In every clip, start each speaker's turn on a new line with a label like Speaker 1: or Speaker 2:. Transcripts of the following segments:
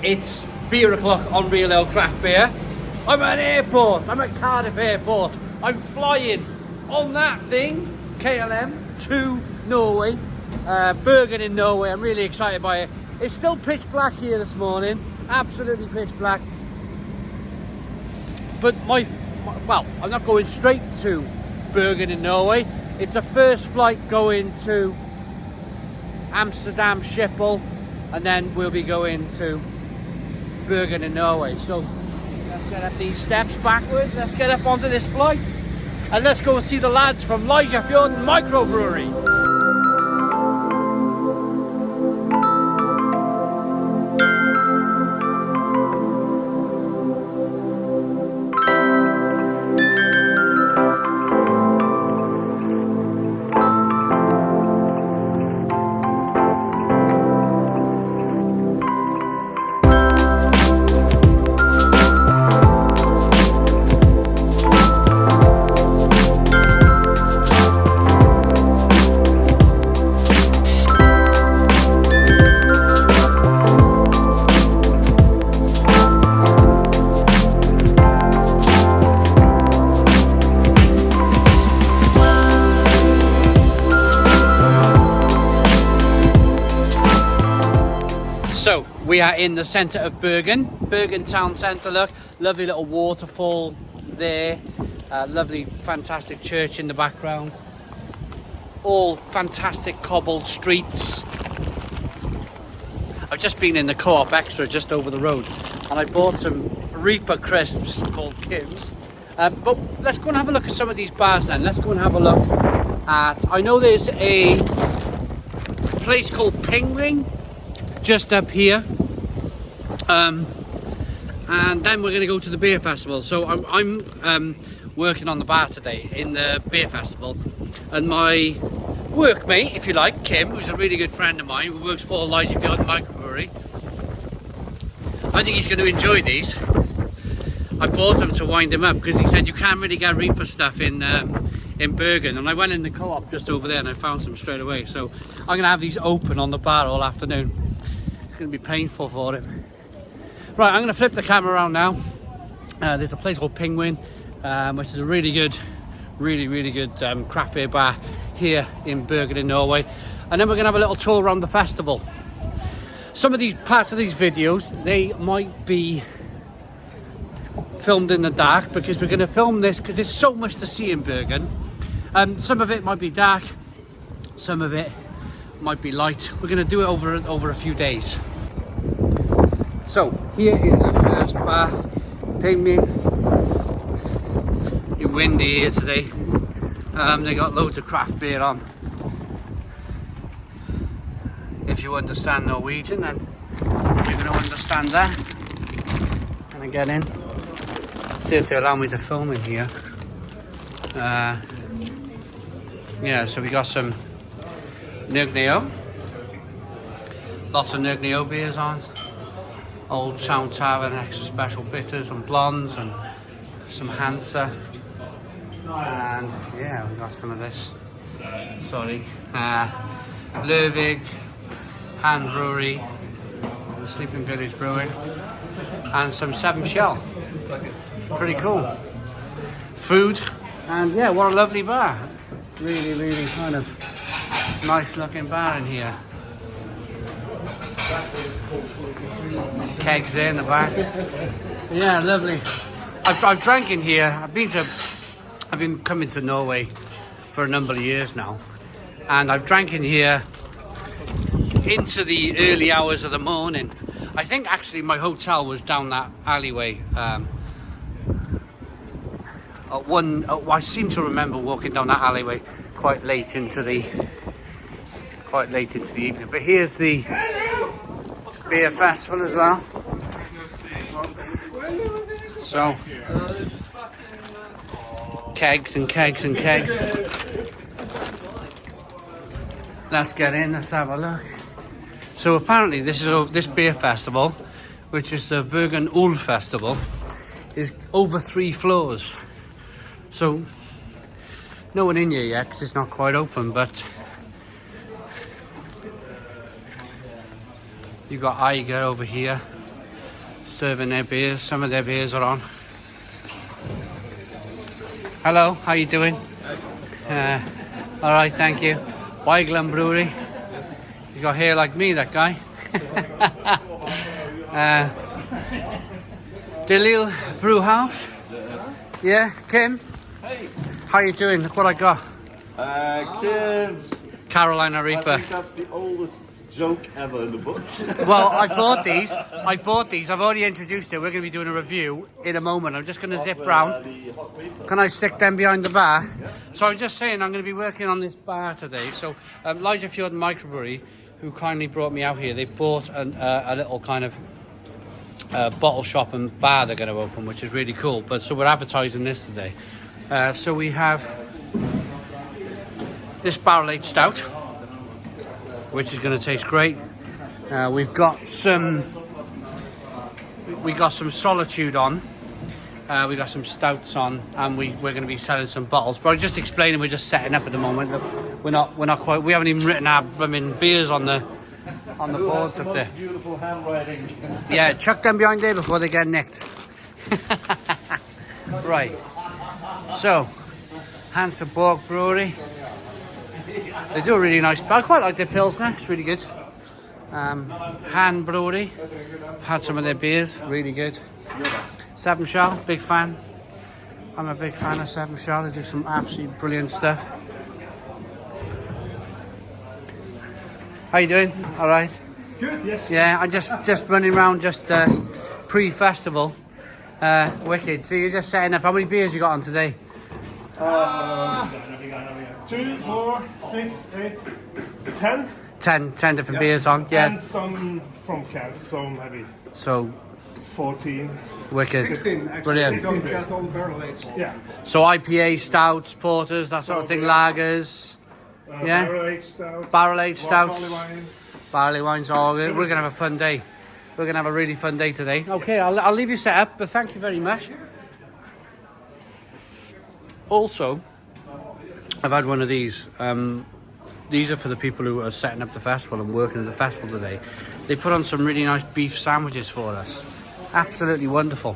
Speaker 1: It's beer o'clock on Real Ale Craft Beer. I'm at an airport. I'm at Cardiff Airport. I'm flying on that thing, KLM, to Norway, Bergen in Norway. I'm really excited by it. It's still pitch black here this morning, absolutely pitch black. But well, I'm not going straight to Bergen in Norway. It's a first flight going to Amsterdam Schiphol, and then we'll be going to Bergen in Norway. So let's get up these steps backwards, let's get up onto this flight, and let's go and see the lads from Liah F microbrewery. So we are in the centre of Bergen town centre. Look, lovely little waterfall there, lovely fantastic church in the background, all fantastic cobbled streets. I've just been in the Co-op Extra just over the road and I bought some Reaper crisps called Kim's, but let's go and have a look at some of these bars then. Let's go and have a look at, I know there's a place called Penguin just up here, and then we're going to go to the beer festival. So I'm working on the bar today in the beer festival, and my workmate, if you like, Kim, who's a really good friend of mine who works for Liah F microbrewery, I think he's going to enjoy these. I bought them to wind him up because he said you can't really get Reaper stuff in Bergen, and I went in the Co-op just over there and I found some straight away. So I'm going to have these open on the bar all afternoon. Going to be painful for him. Right, I'm going to flip the camera around now. There's a place called Penguin, which is a really good craft beer bar here in Bergen in Norway, and then we're going to have a little tour around the festival. Some of these parts of these videos, they might be filmed in the dark because we're going to film this because there's so much to see in Bergen. Some of it might be dark, some of it might be light. We're going to do it over a few days. So here is the first bar, Penguin. It's windy here today. They got loads of craft beer on. If you understand Norwegian, then you're going to understand that. Can I get in? See if they allow me to film in here. Yeah, so we got some Nugneo. Lots of Nugneo beers on. Old Sound Tavern, extra special bitters and blondes and some Hansa. And yeah, we got some of this. Sorry. Lervig, Hand Brewery, Sleeping Village Brewing, and some 7 Shell. Pretty cool. Food, and yeah, what a lovely bar. Really kind of nice looking bar in here. Kegs there in the back. Yeah, lovely. I've drank in here. I've been coming to Norway for a number of years now, and I've drank in here into the early hours of the morning. I think actually my hotel was down that alleyway. I seem to remember walking down that alleyway quite late into the evening. But here's the beer festival as well. So kegs and kegs and kegs. Let's get in. Let's have a look. So apparently this beer festival, which is the Bergen Ølfestival, is over 3 floors. So no one in here yet because it's not quite open, but you got Eiger over here. serving their beers. Some of their beers are on. Hello, how you doing? All right, thank you. Weigland Brewery. He's got hair like me, that guy. Dillil Brew House. Yeah, Kim.
Speaker 2: Hey.
Speaker 1: How you doing? Look what I got.
Speaker 2: Kids.
Speaker 1: Carolina Reaper.
Speaker 2: I think that's the oldest joke ever in the book.
Speaker 1: Well, I bought these. I've already introduced it. We're going to be doing a review in a moment. I'm just going to zip round. Can I stick them behind the bar?
Speaker 2: Yeah.
Speaker 1: So I'm just saying I'm going to be working on this bar today. So Liah F Microbrewery, who kindly brought me out here, they bought a little kind of bottle shop and bar they're going to open, which is really cool. But so we're advertising this today. So we have this barrel-aged stout, which is going to taste great. We've got some Solitude on. We got some stouts on, and we're going to be selling some bottles. But I'm just explaining, we're just setting up at the moment. We're not quite. We haven't even written our beers on the boards up there.
Speaker 2: Beautiful handwriting.
Speaker 1: Yeah, chuck them behind there before they get nicked. Right. So, Hansaborg Brewery. They do a really nice. I quite like their Pilsner. It's really good. Han Brewery. I've had some of their beers. Really good. Seven Shell. Big fan. I'm a big fan of Seven Shell. They do some absolutely brilliant stuff. How you doing? All right.
Speaker 2: Good. Yes.
Speaker 1: Yeah, I'm just running around pre-festival. Wicked. So you're just setting up. How many beers you got on today?
Speaker 3: 2, 4, 6, 8, 10.
Speaker 1: 10 different beers on. Yeah.
Speaker 3: And some from cans, so maybe
Speaker 1: So
Speaker 3: 14.
Speaker 1: wicked.
Speaker 4: 16, actually.
Speaker 1: Brilliant.
Speaker 4: 16 because all the barrel aged.
Speaker 3: Yeah.
Speaker 1: So IPA, stouts, porters, that sort of thing. Lagers. Yeah.
Speaker 3: Barrel-aged stouts.
Speaker 1: Barrel-aged stouts.
Speaker 3: Barley wine.
Speaker 1: Barley wines. All good. We're gonna have a fun day. We're gonna have a really fun day today. Okay, I'll leave you set up, but thank you very much. Also, I've had one of these. These are for the people who are setting up the festival and working at the festival today. They put on some really nice beef sandwiches for us. Absolutely wonderful.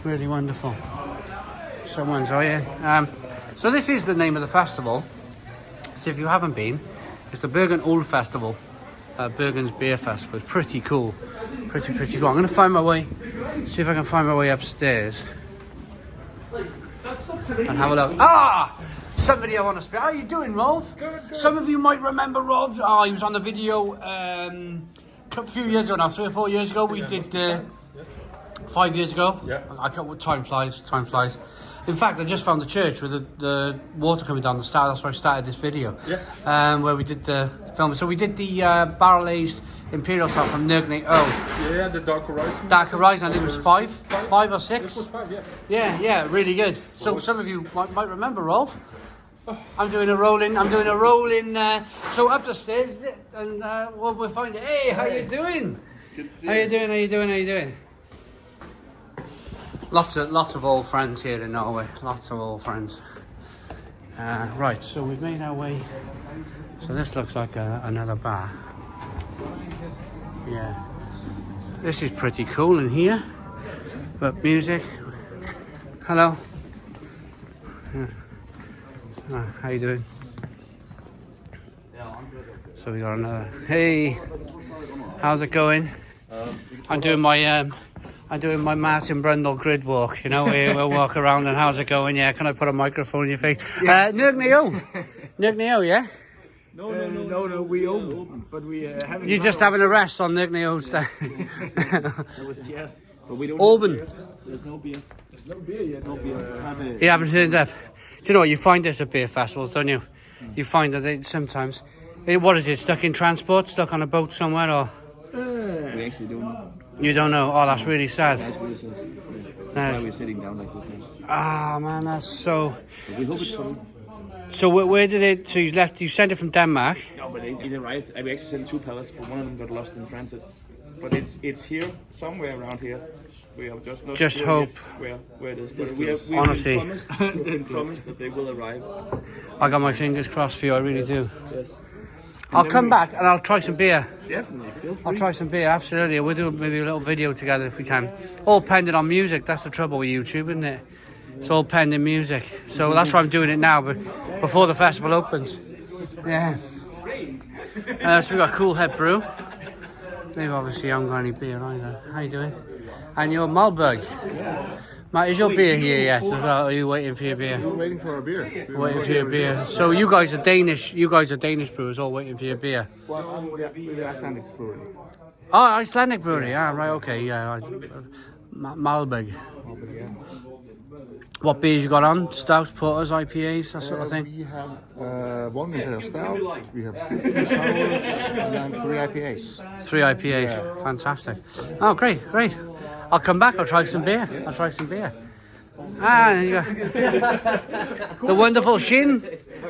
Speaker 1: Really wonderful. Someone's here. So this is the name of the festival. So if you haven't been, it's the Bergen Ølfestival. Bergen's Beer Festival. It's pretty cool. Pretty cool. I'm going to find my way, see if I can find my way upstairs and have a look. Somebody I want to speak. How are you doing, Rolf? Good. Some of you might remember Rolf. Oh, he was on the video a few years ago now, 3 or 4 years ago. We did 5 years ago. Yeah. Time flies. In fact, I just found the church with the water coming down the start. That's where I started this video. Yeah. Where we did the film. So we did the barrel-aged Imperial Stout from Nurgne O.
Speaker 5: Yeah, the Dark Horizon.
Speaker 1: Dark Horizon, I think it was 5 or 6.
Speaker 5: It was 5, yeah.
Speaker 1: Yeah, really good. So some of you might remember Rolf. I'm doing a roll in. So up the stairs, and we'll find it. Hey, how you doing?
Speaker 2: Good to see
Speaker 1: How you doing? Lots of old friends here in Norway. Lots of old friends. Right, so we've made our way. So this looks like another bar. Yeah. This is pretty cool in here. But music. Hello. How you doing? So we got another. Hey, how's it going? I'm doing my Martin Brundle grid walk. You know, we'll walk around and how's it going? Yeah, can I put a microphone in your face? Nurgne O, yeah.
Speaker 4: No, we open, but we haven't.
Speaker 1: You're just having a rest on Nurgne O's there.
Speaker 4: That was TS, but we don't.
Speaker 1: Auburn.
Speaker 4: There's no beer. There's no beer yet. No beer.
Speaker 1: You haven't turned up. Do you know what? You find this at beer festivals, don't you? You find that they sometimes. What is it? Stuck in transport? Stuck on a boat somewhere? Or?
Speaker 4: We actually don't know.
Speaker 1: You don't know? Oh, that's really sad.
Speaker 4: That's really sad. That's why we're sitting down like this now.
Speaker 1: Ah, man, that's so.
Speaker 4: But we hope it's fun.
Speaker 1: So where did it? So you left? You sent it from Denmark?
Speaker 4: No, but it arrived. We actually sent 2 pallets, but one of them got lost in transit. But it's here, somewhere around here. We have just not
Speaker 1: just
Speaker 4: sure
Speaker 1: hope
Speaker 4: where it is. But we have
Speaker 1: honestly
Speaker 4: promised that they will arrive.
Speaker 1: I got my fingers crossed for you. I really do.
Speaker 4: Yes.
Speaker 1: I'll come back and I'll try some beer.
Speaker 4: Definitely, feel free.
Speaker 1: I'll try some beer, absolutely. We'll do maybe a little video together if we can. All pending on music. That's the trouble with YouTube, isn't it? It's all pending music. So that's why I'm doing it now, but before the festival opens. Yeah. So we've got Cool Head Brew. They've obviously haven't got any beer either. How you doing? And your Malberg. Matt, is your beer here yet as well? Or are you waiting for your beer?
Speaker 5: We're waiting for our beer.
Speaker 1: Waiting for your beer. So you guys are Danish. You guys are Danish brewers, all waiting for your beer.
Speaker 5: Well, I'm with the Icelandic brewery.
Speaker 1: Oh, Icelandic brewery. Ah, right. Okay. Yeah. Malberg.
Speaker 5: Yeah.
Speaker 1: What beers you got on? Stouts, porters, IPAs, that sort of thing.
Speaker 5: We have one Imperial Stout, we have 2 sours, and then 3 IPAs.
Speaker 1: 3 IPAs. Fantastic. Oh, great. I'll come back. I'll try some beer. Ah, there you go. The wonderful Shin.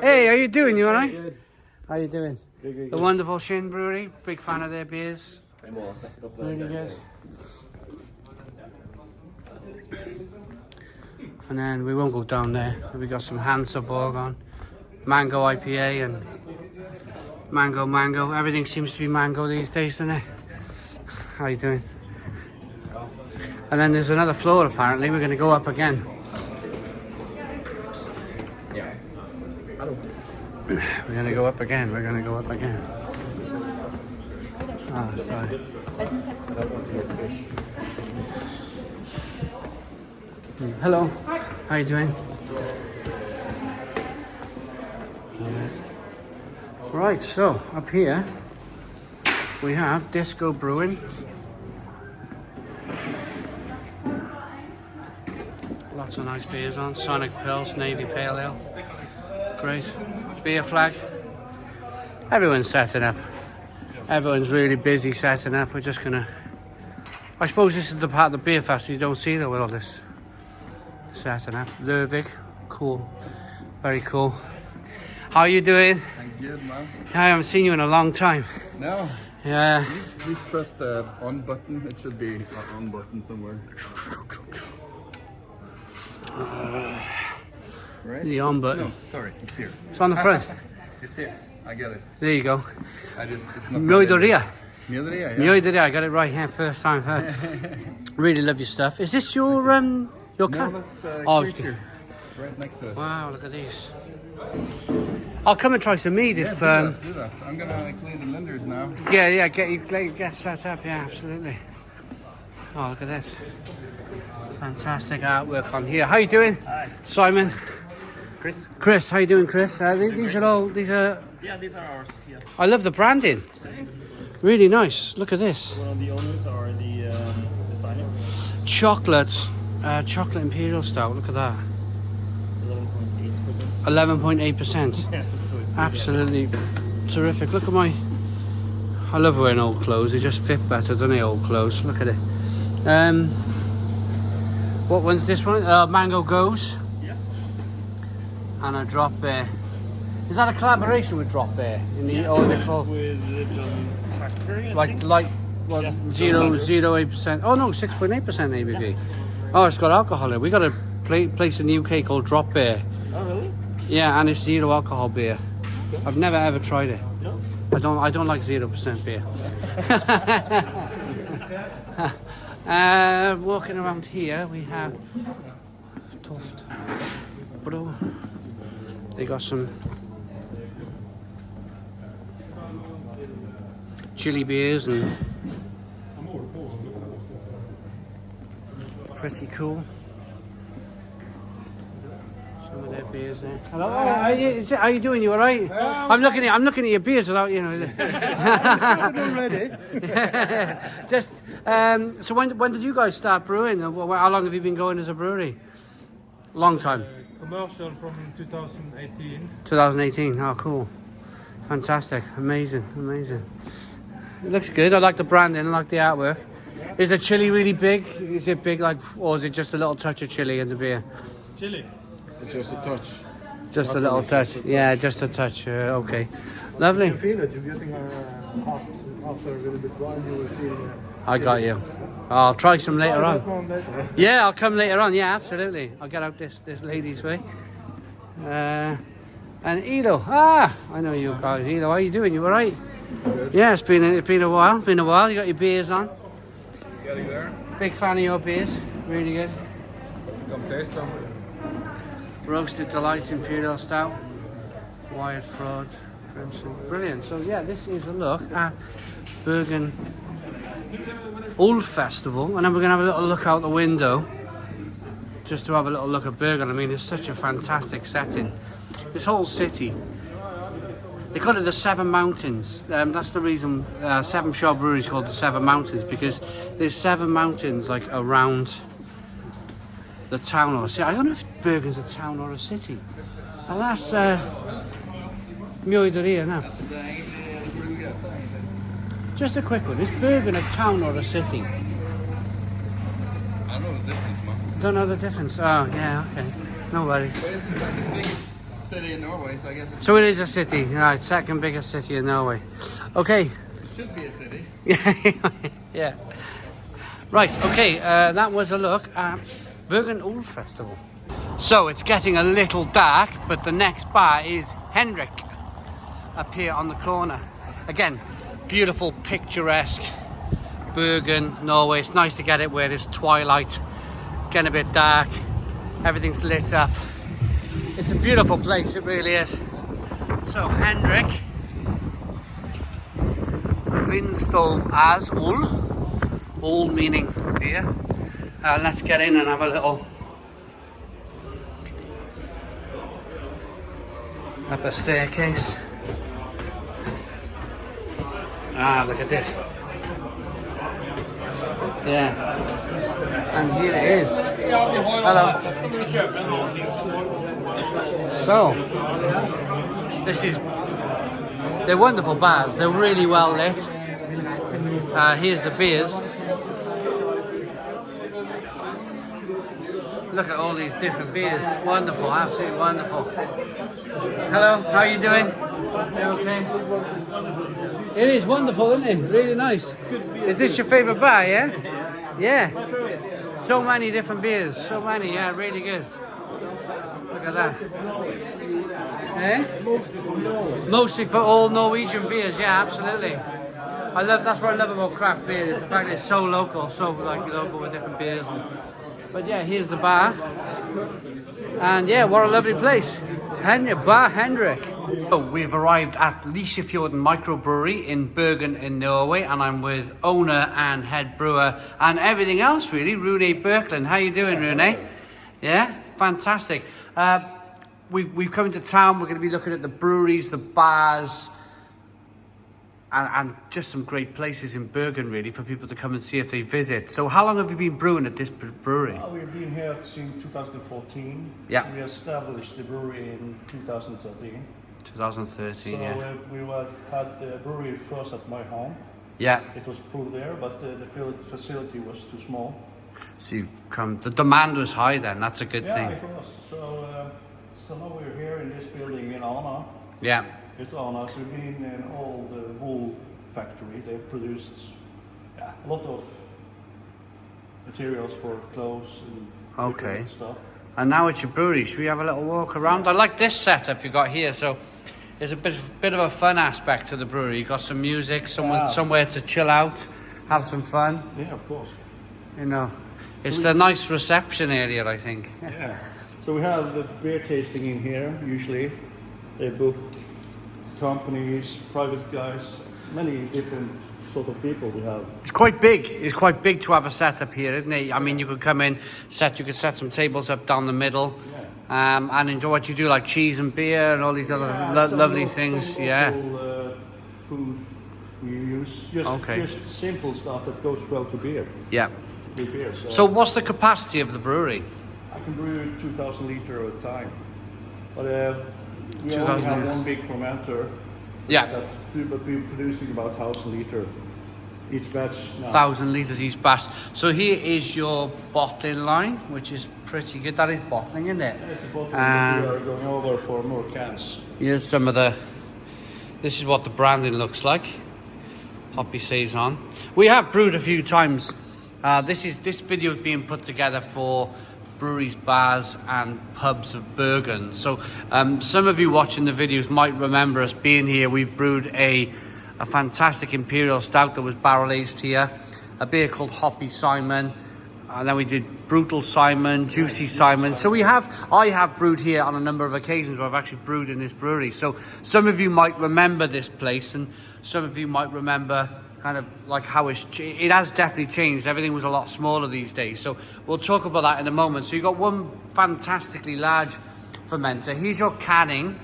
Speaker 1: Hey, how you doing? You alright? How you doing? The wonderful Shin Brewery. Big fan of their beers. Really good. And then we won't go down there. We got some Hansaborg on. Mango IPA and mango. Everything seems to be mango these days, doesn't it? How you doing? And then there's another floor apparently. We're going to go up again. We're going to go up again. Ah, sorry. Hello. How you doing? Right, so up here we have Disco Brewing. Lots of nice beers on. Sonic Pils, Navy Pale Ale. Great. Beer flag. Everyone's setting up. Everyone's really busy setting up. We're just gonna... I suppose this is the part of the beer festival you don't see though with all this setting up. Lervig. Cool. Very cool. How are you doing?
Speaker 5: I'm good, man.
Speaker 1: I haven't seen you in a long time.
Speaker 5: No,
Speaker 1: Yeah.
Speaker 5: please press the on button. It should be an on button somewhere. Right?
Speaker 1: The on button.
Speaker 5: No, sorry, it's here.
Speaker 1: It's on the front.
Speaker 5: It's here. I get it.
Speaker 1: There you go.
Speaker 5: It's not.
Speaker 1: Mjøideria.
Speaker 5: Mjøideria, yeah.
Speaker 1: Mjøideria, I got it right here first time. Really love your stuff. Is this your
Speaker 5: No,
Speaker 1: can?
Speaker 5: that's
Speaker 1: Oh,
Speaker 5: Creature. Right next to us.
Speaker 1: wow, look at these. I'll come and try some mead if
Speaker 5: Do that. I'm gonna clean the linders now.
Speaker 1: get set up, yeah, absolutely. Oh, look at this. Fantastic artwork on here. How you doing?
Speaker 4: Hi.
Speaker 1: Simon.
Speaker 4: Chris?
Speaker 1: How you doing, Chris? These are
Speaker 4: Yeah, these are ours. Yeah.
Speaker 1: I love the branding. Really nice. Look at this.
Speaker 4: One of the owners are the designer.
Speaker 1: Chocolate Imperial Stout. Look at that.
Speaker 4: 11.8%.
Speaker 1: 11.8%.
Speaker 4: Yeah, so it's
Speaker 1: Absolutely terrific. Look at I love wearing old clothes. They just fit better, don't they, old clothes? Look at it. What one's this one? Mango Goes.
Speaker 4: Yeah.
Speaker 1: And a Drop Bear. Is that a collaboration with Drop Bear? Or is it called
Speaker 4: with John Factory, I
Speaker 1: like
Speaker 4: think.
Speaker 1: what,
Speaker 4: Yeah.
Speaker 1: 0.8%? Oh no, 6.8% ABV. Oh, it's got alcohol in it. We got a place in the UK called Drop Bear.
Speaker 4: Oh, really?
Speaker 1: Yeah, and it's 0 alcohol beer. I've never ever tried it.
Speaker 4: No?
Speaker 1: I don't like 0% beer. Walking around here, we have Toft Bro. They got some chili beers and pretty cool. Some of their beers there. Hello, how you doing? You all right? I'm looking at your beers without
Speaker 2: Ready?
Speaker 1: Just so when did you guys start brewing? How long have you been going as a brewery? Long time.
Speaker 3: Commercial from 2018.
Speaker 1: 2018. Oh, cool. Fantastic. Amazing. It looks good. I like the branding. I like the artwork. Is the chili really big? Is it big or is it just a little touch of chili in the beer?
Speaker 3: Chili.
Speaker 5: It's just a touch.
Speaker 1: Just a little touch. Yeah, just a touch. Okay. Lovely.
Speaker 6: You feel it. You're getting hot after a little bit while you will feel it.
Speaker 1: I got you. I'll try some later
Speaker 6: Try
Speaker 1: on.
Speaker 6: that one later.
Speaker 1: Yeah, I'll come later on. Yeah, absolutely. I'll get out this lady's way. And Elo. Ah, I know you guys. Elo, how you doing? You all right? Yeah, it's been a while. Been a while. You got your beers on.
Speaker 3: Getting there.
Speaker 1: Big fan of your beers. Really good.
Speaker 3: Come taste some.
Speaker 1: Roasted Delights Imperial Stout. Wired Fraud. Crimson. Brilliant. So yeah, this is a look at Bergen Ølfestival, and then we're going to have a little look out the window just to have a little look at Bergen. I mean, it's such a fantastic setting. This whole city, they call it the Seven Mountains. That's the reason 7 Shop Breweries called the Seven Mountains, because there's 7 mountains like around the town or city. I don't know if Bergen's a town or a city. And that's Mjøideria now. Just a quick one. Is Bergen a town or a city?
Speaker 3: I don't know the difference, man.
Speaker 1: Don't know the difference. Oh, yeah, okay. No worries.
Speaker 3: But it's the second biggest city in Norway, so I guess
Speaker 1: So it is a city, right? Second biggest city in Norway. Okay.
Speaker 3: it should be a city.
Speaker 1: Yeah. Right. Okay. That was a look at Bergen Ølfestival. So it's getting a little dark, but the next bar is Henrik, up here on the corner. Again, beautiful, picturesque Bergen, Norway. It's nice to get it where it's twilight, getting a bit dark, everything's lit up. It's a beautiful place, it really is. So Henrik, Vinstov as Øl, Øl meaning beer. Let's get in and have a little up a staircase. Ah, look at this. Yeah. And here it is. Hello. So, they're wonderful bars. They're really well lit. Here's the beers. Look at all these different beers. Wonderful, absolutely wonderful. Hello, how are you doing? You okay? It is wonderful, isn't it? Really nice. Is this your favourite bar, yeah? Yeah. So many different beers. So many, yeah, really good. Look at that. Eh? Mostly for all Norwegian beers, yeah, absolutely. That's what I love about craft beer, is the fact that it's so local, so like local with different beers. But yeah, here's the bar. And yeah, what a lovely place. Bar Henrik. So we've arrived at Liah microbrewery in Bergen in Norway, and I'm with owner and head brewer and everything else really, Rune Birkeland. How you doing, Rune? Yeah, fantastic. We've come into town. We're going to be looking at the breweries, the bars, and just some great places in Bergen really for people to come and see if they visit. So how long have you been brewing at this brewery?
Speaker 6: We've been here since 2014.
Speaker 1: Yeah.
Speaker 6: We established the brewery in 2013.
Speaker 1: 2013,
Speaker 6: So
Speaker 1: yeah.
Speaker 6: we had the brewery first at my home.
Speaker 1: Yeah.
Speaker 6: It was brewed there, but the facility was too small.
Speaker 1: So you've come, the demand was high then, that's a good
Speaker 6: Yeah,
Speaker 1: thing.
Speaker 6: it was. So now we're here in this building in Arna.
Speaker 1: Yeah.
Speaker 6: It's Arna. So we've been in all the wool factory. They produced a lot of materials for clothes and different stuff.
Speaker 1: And now it's your brewery. Should we have a little walk around? I like this setup you got here. So there's a bit of a fun aspect to the brewery. You got some music, somewhere to chill out, have some fun.
Speaker 6: Yeah, of course.
Speaker 1: You know, it's a nice reception area, I think.
Speaker 6: Yeah. So we have the beer tasting in here. Usually, they book companies, private guys, many different sort of people we have.
Speaker 1: It's quite big. It's quite big to have a setup here, isn't it? I mean, you could come in, you could set some tables up down the middle, and enjoy what you do, like cheese and beer and all these other lovely things.
Speaker 6: Some local, food we use, just simple stuff that goes well to beer.
Speaker 1: Yeah.
Speaker 6: With beer.
Speaker 1: So what's the capacity of the brewery?
Speaker 6: I can brew 2,000 litre at a time, but we only have one big fermenter.
Speaker 1: Yeah.
Speaker 6: But we're producing about 1,000 litre each batch now.
Speaker 1: 1,000 litres each batch. So here is your bottling line, which is pretty good. That is bottling, isn't it?
Speaker 6: It's a bottle that we are going over for more cans.
Speaker 1: Here's some of this is what the branding looks like. Hoppy Saison. We have brewed a few times. This video is being put together for breweries, bars and pubs of Bergen. So some of you watching the videos might remember us being here. We've brewed a fantastic Imperial Stout that was barrel aged here, a beer called Hoppy Simon, and then we did Brutal Simon, Juicy Simon. So I have brewed here on a number of occasions where I've actually brewed in this brewery. So some of you might remember this place, and some of you might remember kind of like how it has definitely changed. Everything was a lot smaller these days. So we'll talk about that in a moment. So you've got one fantastically large fermenter. Here's your canning,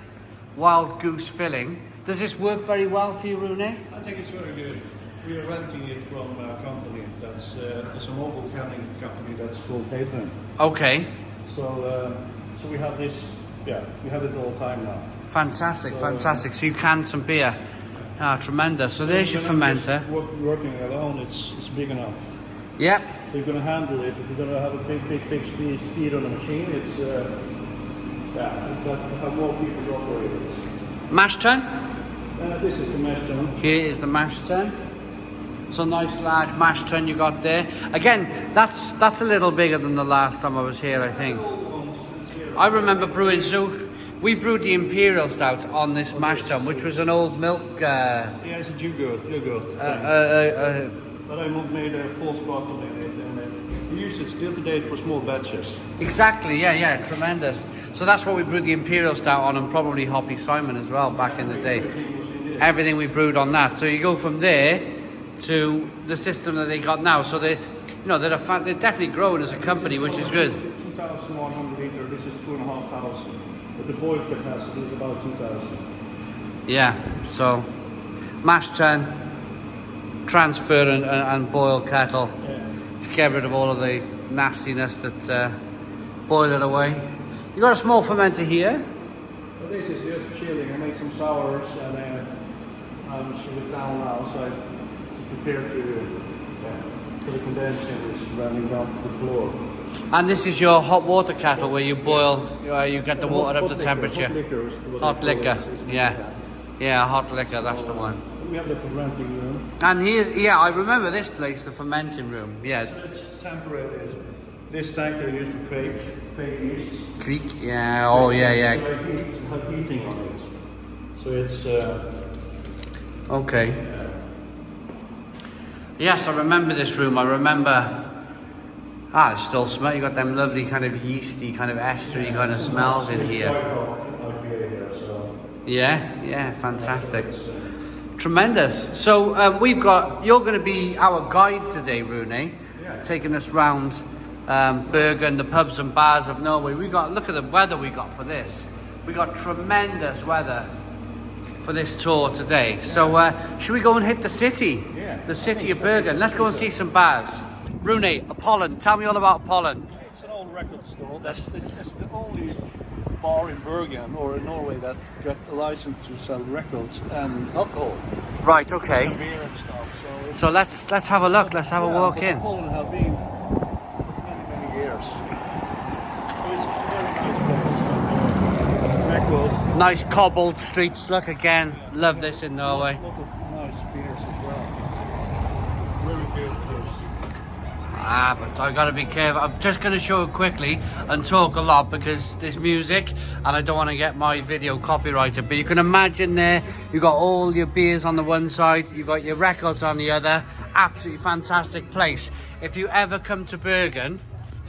Speaker 1: wild goose filling. Does this work very well for you, Rune?
Speaker 6: I think it's very good. We are renting it from a company that's it's a mobile canning company that's called Hectors.
Speaker 1: Okay.
Speaker 6: So we have this, we have it all the time now.
Speaker 1: Fantastic, fantastic. So you canned some beer. Ah, tremendous. So there's your fermenter.
Speaker 6: Working alone, it's big enough.
Speaker 1: Yep.
Speaker 6: So you're going to handle it. If you're going to have a big speed on the machine, it's it have more people to operate it.
Speaker 1: Mash tun?
Speaker 6: This is the mash tun.
Speaker 1: Here is the mash tun. So nice large mash tun you got there. Again, that's a little bigger than the last time I was here, I think. I remember brewing, so we brewed the Imperial Stout on this mash tun, which was an old milk...
Speaker 6: Yeah, it's a yogurt. But I made a false bottle in it, and we use it still today for small batches.
Speaker 1: Exactly, yeah, tremendous. So that's what we brewed the Imperial Stout on, and probably Hoppy Simon as well back in the day. Everything we brewed on that. So you go from there to the system that they got now. So they're definitely growing as a company, which is good.
Speaker 6: 2,100 litre. This is 2,500. But the boil capacity is about 2,000.
Speaker 1: Yeah. So mash tun, transfer and boil kettle to get rid of all of the nastiness that boil it away. You got a small fermenter here.
Speaker 6: Well, this is just chilling. I made some sours and I'm chill it down now, so I prepare to the condensing is running down to the floor.
Speaker 1: And this is your hot water kettle where you boil, you get the water up to temperature. Hot liquor, yeah, hot liquor, that's the one.
Speaker 6: We have the fermenting room.
Speaker 1: And here, I remember this place, the fermenting room, yeah.
Speaker 6: So it's temporary. This tank I use for quake yeast.
Speaker 1: Creek, yeah, oh yeah.
Speaker 6: So I have heating on it. So it's...
Speaker 1: Okay. Yes, I remember this room. I remember. It still smells. You got them lovely kind of yeasty, kind of estery kind of smells in here. Yeah, fantastic. Tremendous. So you're going to be our guide today, Rune, taking us round Bergen, the pubs and bars of Norway. Look at the weather we got for this. We got tremendous weather for this tour today. So should we go and hit the city?
Speaker 6: Yeah.
Speaker 1: The city of Bergen. Let's go and see some bars. Rune, Apollon, tell me all about Apollon.
Speaker 6: It's an old record store. That's the only bar in Bergen or in Norway that got a license to sell records and alcohol.
Speaker 1: Right, okay.
Speaker 6: And beer and stuff.
Speaker 1: So let's have a look. Let's have a walk in.
Speaker 6: Apollon have been for many years. So it's a very nice place. Record.
Speaker 1: Nice cobbled streets. Look again. Love this in Norway.
Speaker 6: A lot of nice beers as well. Very good place.
Speaker 1: But I gotta be careful. I'm just gonna show it quickly and talk a lot because there's music and I don't want to get my video copyrighted. But you can imagine there, you got all your beers on the one side, you got your records on the other. Absolutely fantastic place. If you ever come to Bergen,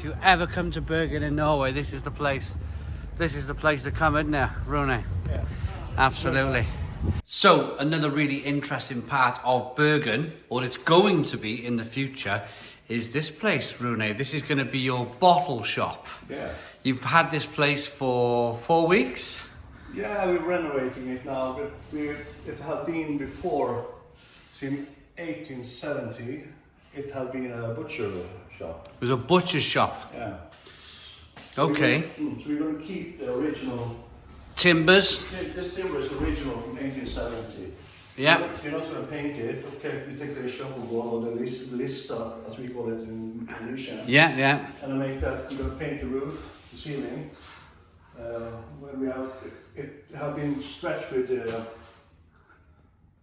Speaker 1: in Norway, this is the place. This is the place to come, isn't it, Rune?
Speaker 6: Yeah.
Speaker 1: Absolutely. So another really interesting part of Bergen, or it's going to be in the future, is this place, Rune. This is going to be your bottle shop.
Speaker 6: Yeah.
Speaker 1: You've had this place for 4 weeks?
Speaker 6: Yeah, we're renovating it now, but it had been before, since 1870, it had been a butcher shop.
Speaker 1: It was a butcher's shop?
Speaker 6: Yeah.
Speaker 1: Okay.
Speaker 6: So we're going to keep the original...
Speaker 1: Timbers?
Speaker 6: This timber is original from 1870.
Speaker 1: Yeah.
Speaker 6: You're not going to paint it. Okay, we take the shuffleboard or the lista, as we call it in Norwegian.
Speaker 1: Yeah.
Speaker 6: And I make that. We're going to paint the roof, the ceiling. When we have it have been stretched with I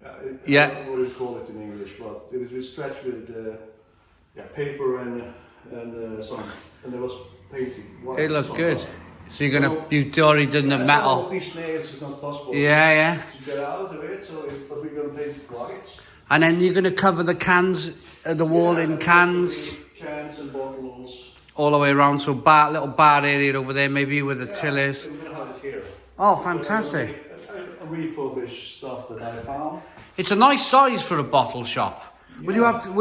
Speaker 6: don't know what we call it in English, but it was stretched with paper and and there was painted.
Speaker 1: It looked good. So you've already done the
Speaker 6: All
Speaker 1: metal.
Speaker 6: of these nails is not possible.
Speaker 1: Yeah.
Speaker 6: To get out of it, but we're gonna paint it white.
Speaker 1: And then you're going to cover the cans, the wall in cans,
Speaker 6: Cans and bottles.
Speaker 1: all the way around. So little bar area over there, maybe where the till is.
Speaker 6: We're gonna have it here.
Speaker 1: Oh, fantastic!
Speaker 6: A refurbished stuff that I found.
Speaker 1: It's a nice size for a bottle shop. Will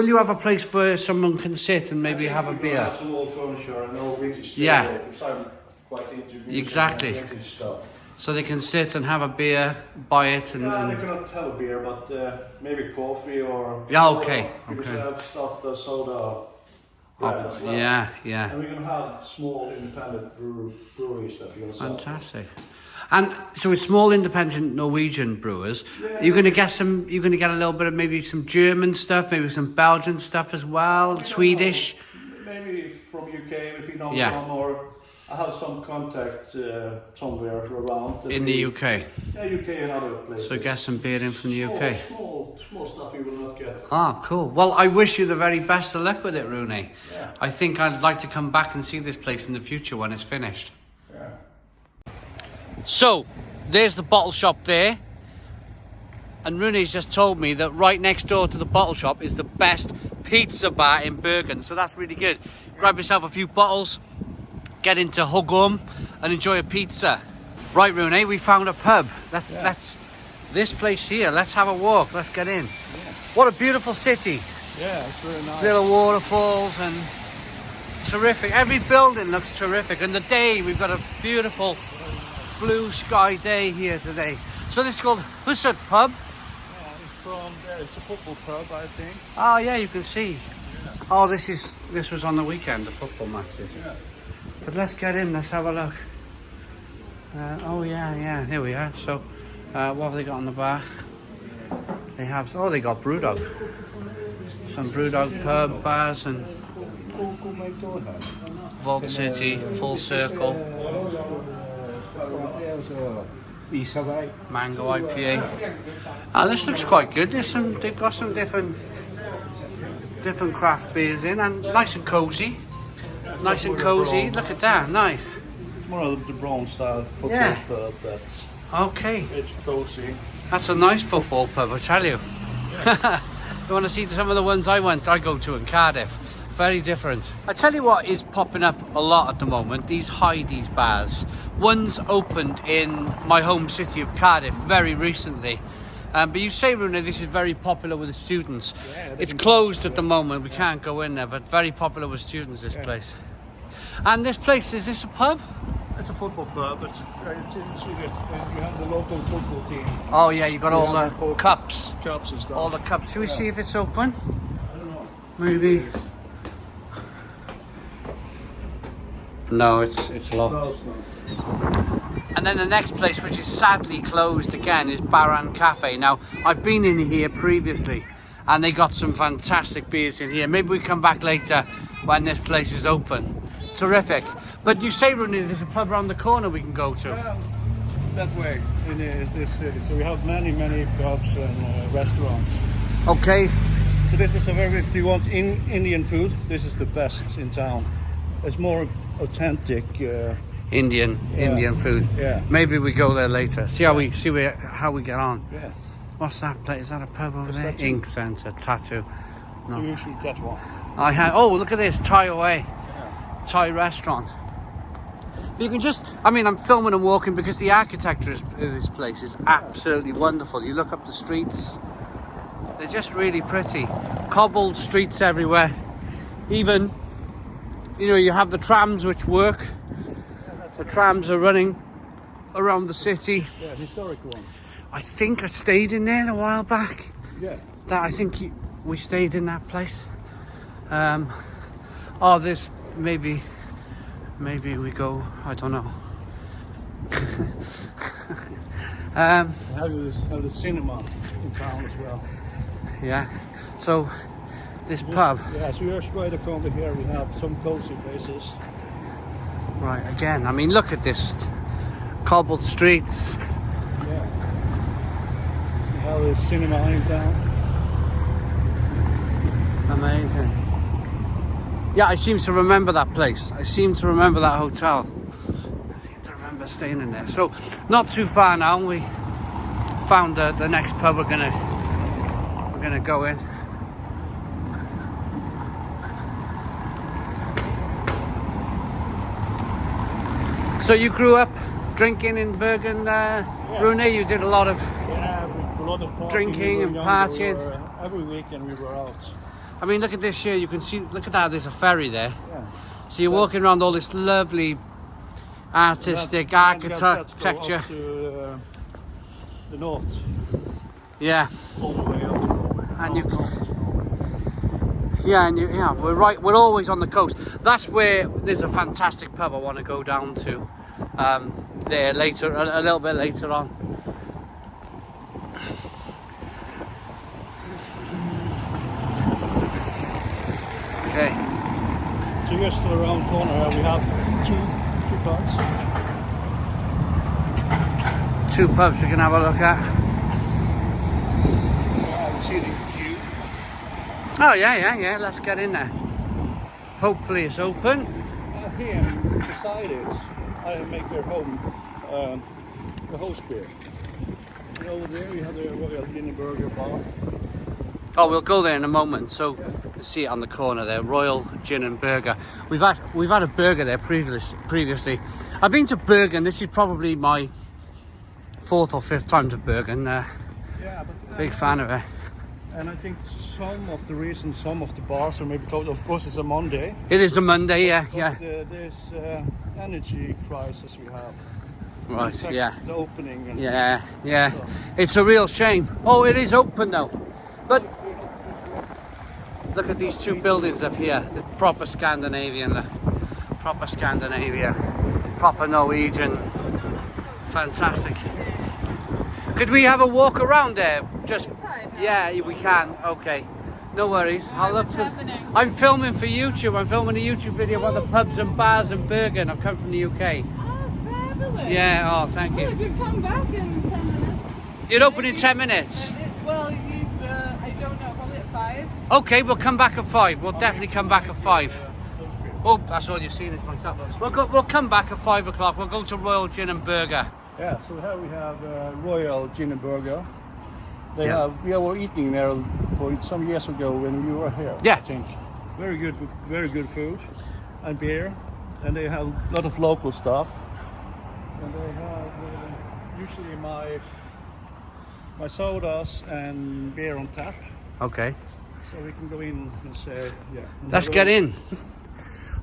Speaker 1: you have a place where someone can sit and maybe have a beer?
Speaker 6: Have some old furniture and old vintage stuff.
Speaker 1: Yeah.
Speaker 6: Because I'm quite into music
Speaker 1: Exactly.
Speaker 6: and vintage stuff.
Speaker 1: So they can sit and have a beer, buy it,
Speaker 6: Yeah, they cannot have a beer, but maybe coffee or.
Speaker 1: Yeah, okay,
Speaker 6: Because
Speaker 1: okay.
Speaker 6: we have stuff, the soda. As well.
Speaker 1: yeah.
Speaker 6: And we're gonna have small independent breweries that we're gonna sell.
Speaker 1: Fantastic. And so with small independent Norwegian brewers, you're going to get a little bit of maybe some German stuff, maybe some Belgian stuff as well, Swedish.
Speaker 6: Maybe from UK if you know
Speaker 1: Yeah.
Speaker 6: some, or I have some contact somewhere around.
Speaker 1: In the UK.
Speaker 6: Yeah, UK and other places.
Speaker 1: So get some beer in from the UK.
Speaker 6: Small stuff you will not get.
Speaker 1: Ah, cool. Well, I wish you the very best of luck with it, Rune.
Speaker 6: Yeah.
Speaker 1: I think I'd like to come back and see this place in the future when it's finished.
Speaker 6: Yeah.
Speaker 1: So, there's the bottle shop there. And Rune's just told me that right next door to the bottle shop is the best pizza bar in Bergen. So that's really good. Grab yourself a few bottles, get into Hugum and enjoy a pizza. Right, Rune, we found a pub. Let's this place here. Let's have a walk. Let's get in. What a beautiful city.
Speaker 6: Yeah, it's very nice.
Speaker 1: Little waterfalls and terrific. Every building looks terrific. And the day, we've got a beautiful blue sky day here today. So this is called Huset Pub.
Speaker 6: It's a football pub, I think.
Speaker 1: Oh yeah, you can see. Oh, this was on the weekend, the football matches.
Speaker 6: Yeah.
Speaker 1: But let's get in. Let's have a look. Oh yeah. Here we are. So, what have they got on the bar? They got Brewdog. Some Brewdog pub bars and Vault City, Full Circle, Mango IPA. Oh, this looks quite good. They've got some different craft beers in, and nice and cozy. Nice and cozy. Look at that. Nice.
Speaker 6: It's more of the brown style football
Speaker 1: Yeah.
Speaker 6: pub. That's
Speaker 1: Okay.
Speaker 6: it's cozy.
Speaker 1: That's a nice football pub, I tell you. You want to see some of the ones I go to in Cardiff. Very different. I tell you what is popping up a lot at the moment, these Heidi's bars. One's opened in my home city of Cardiff very recently. But you say, Rune, this is very popular with the students.
Speaker 6: Yeah,
Speaker 1: It's closed at the moment, we can't go in there, but very popular with students, this place. And this place, is this a pub?
Speaker 6: It's a football pub, but you have the local football team.
Speaker 1: Oh yeah, you got all
Speaker 6: Yeah,
Speaker 1: the
Speaker 6: football
Speaker 1: cups.
Speaker 6: Cups and stuff.
Speaker 1: All the cups. Shall we see if it's open?
Speaker 6: I don't know.
Speaker 1: Maybe. No, it's locked.
Speaker 6: No, it's not.
Speaker 1: And then the next place, which is sadly closed again, is Baran Cafe. Now, I've been in here previously, and they got some fantastic beers in here. Maybe we come back later when this place is open. Terrific. But you say, Rooney, there's a pub around the corner we can go to.
Speaker 6: That way in this city. So we have many pubs and restaurants.
Speaker 1: Okay.
Speaker 6: So this is if you want Indian food, this is the best in town. It's more authentic.
Speaker 1: Indian food.
Speaker 6: Yeah.
Speaker 1: Maybe we go there later. See how we get on.
Speaker 6: Yeah.
Speaker 1: What's that place? Is that a pub over there?
Speaker 6: Tattoo.
Speaker 1: Ink Centre, Tattoo. No.
Speaker 6: You should get one.
Speaker 1: I have. Oh, look at this Thai Away, Thai restaurant. You can I'm filming and walking because the architecture of this place is absolutely wonderful. You look up the streets, they're just really pretty. Cobbled streets everywhere. Even, you have the trams which work. The trams are running around the city.
Speaker 6: Yeah, historic one.
Speaker 1: I think I stayed in there a while back.
Speaker 6: Yeah.
Speaker 1: I think we stayed in that place. There's maybe we go. I don't know.
Speaker 6: Have the cinema in town as well.
Speaker 1: Yeah. So this pub.
Speaker 6: Yeah, so you're right over here. We have some cozy places.
Speaker 1: Right. Again. Look at this. Cobbled streets.
Speaker 6: Yeah. We have a cinema in town.
Speaker 1: Amazing. Yeah, I seem to remember that place. I seem to remember that hotel. I seem to remember staying in there. So, not too far now. We found the next pub we're gonna go in. So you grew up drinking in Bergen, Rune? You did a lot of drinking and partying.
Speaker 6: Every weekend we were out.
Speaker 1: I mean, look at this here. You can see, look at that. There's a ferry there.
Speaker 6: Yeah.
Speaker 1: So you're walking around all this lovely artistic architecture.
Speaker 6: Up to, the north.
Speaker 1: Yeah.
Speaker 6: All the way up.
Speaker 1: And we're always on the coast. That's where there's a fantastic pub I want to go down to. There later, a little bit later on. Okay.
Speaker 6: So just around the corner we have two pubs.
Speaker 1: Two pubs we can have a look at.
Speaker 6: See the view.
Speaker 1: Oh yeah. Let's get in there. Hopefully it's open.
Speaker 6: Here beside it, I make their home, the host beer. And over there we have the Royal Burger bar.
Speaker 1: Oh, we'll go there in a moment. So you can see it on the corner there, Royal Gin and Burger. We've had a burger there previously. I've been to Bergen. This is probably my 4th or 5th time to Bergen. Big fan of it.
Speaker 6: And I think some of the reasons some of the bars are maybe closed. Of course, it's a Monday.
Speaker 1: It is a Monday, yeah.
Speaker 6: There's energy crisis we have.
Speaker 1: Right, yeah.
Speaker 6: The opening. And
Speaker 1: Yeah. It's a real shame. Oh, it is open now. But look at these two buildings up here. The proper Scandinavian, proper Norwegian. Fantastic. Could we have a walk around there? Just yeah, we can. Okay, no worries. I'm filming for YouTube. I'm filming a YouTube video about the pubs and bars in Bergen. I've come from the UK.
Speaker 7: Oh, fabulous.
Speaker 1: Yeah. Oh, thank you.
Speaker 7: Well, if you come back in 10 minutes.
Speaker 1: You'd open in 10 minutes.
Speaker 7: Well, I don't know. Probably at 5.
Speaker 1: Okay, we'll come back at 5. We'll definitely come back at 5. Oh, that's all you've seen is myself. We'll come back at 5 o'clock. We'll go to Royal Gin and Burger.
Speaker 6: Yeah, so here we have Royal Gin and Burger. We were eating there for some years ago when we were here.
Speaker 1: Yeah.
Speaker 6: I think very good food and beer, and they have a lot of local stuff. And they have usually my sodas and beer on tap.
Speaker 1: Okay.
Speaker 6: So we can go in and say
Speaker 1: Let's get in.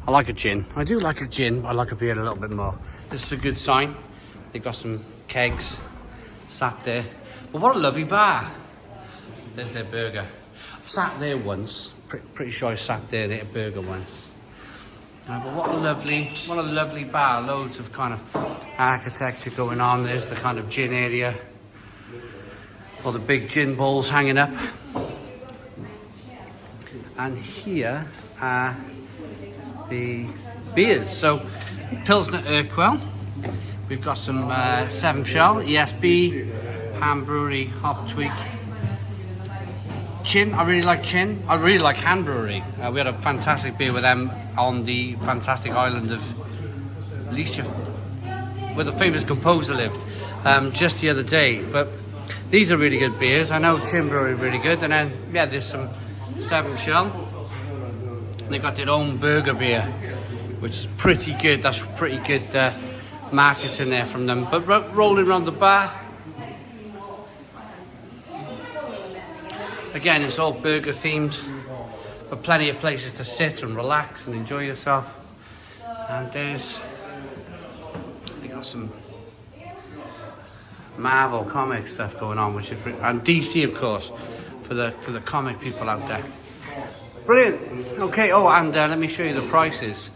Speaker 1: I like a gin. I do like a gin. I like a beer a little bit more. This is a good sign. They've got some kegs sat there. But what a lovely bar. There's their burger. I've sat there once. Pretty sure I sat there and ate a burger once. But what a lovely bar. Loads of kind of architecture going on. There's the kind of gin area. All the big gin bowls hanging up. And here are the beers. So, Pilsner Urquell. We've got some 7 Shell, ESB, Ham Brewery, Hop Tweak, Chin. I really like Chin. I really like Hand Brewery. We had a fantastic beer with them on the fantastic island of Liah, where the famous composer lived, just the other day. But these are really good beers. I know Chin Brewery really good. And then, yeah, there's some 7 Shell. They've got their own burger beer, which is pretty good. That's pretty good marketing there from them. But rolling around the bar, again, it's all burger themed, but plenty of places to sit and relax and enjoy yourself. And they got some Marvel comic stuff going on, which is and DC, of course, for the comic people out there. Brilliant. Okay. Oh, and let me show you the prices.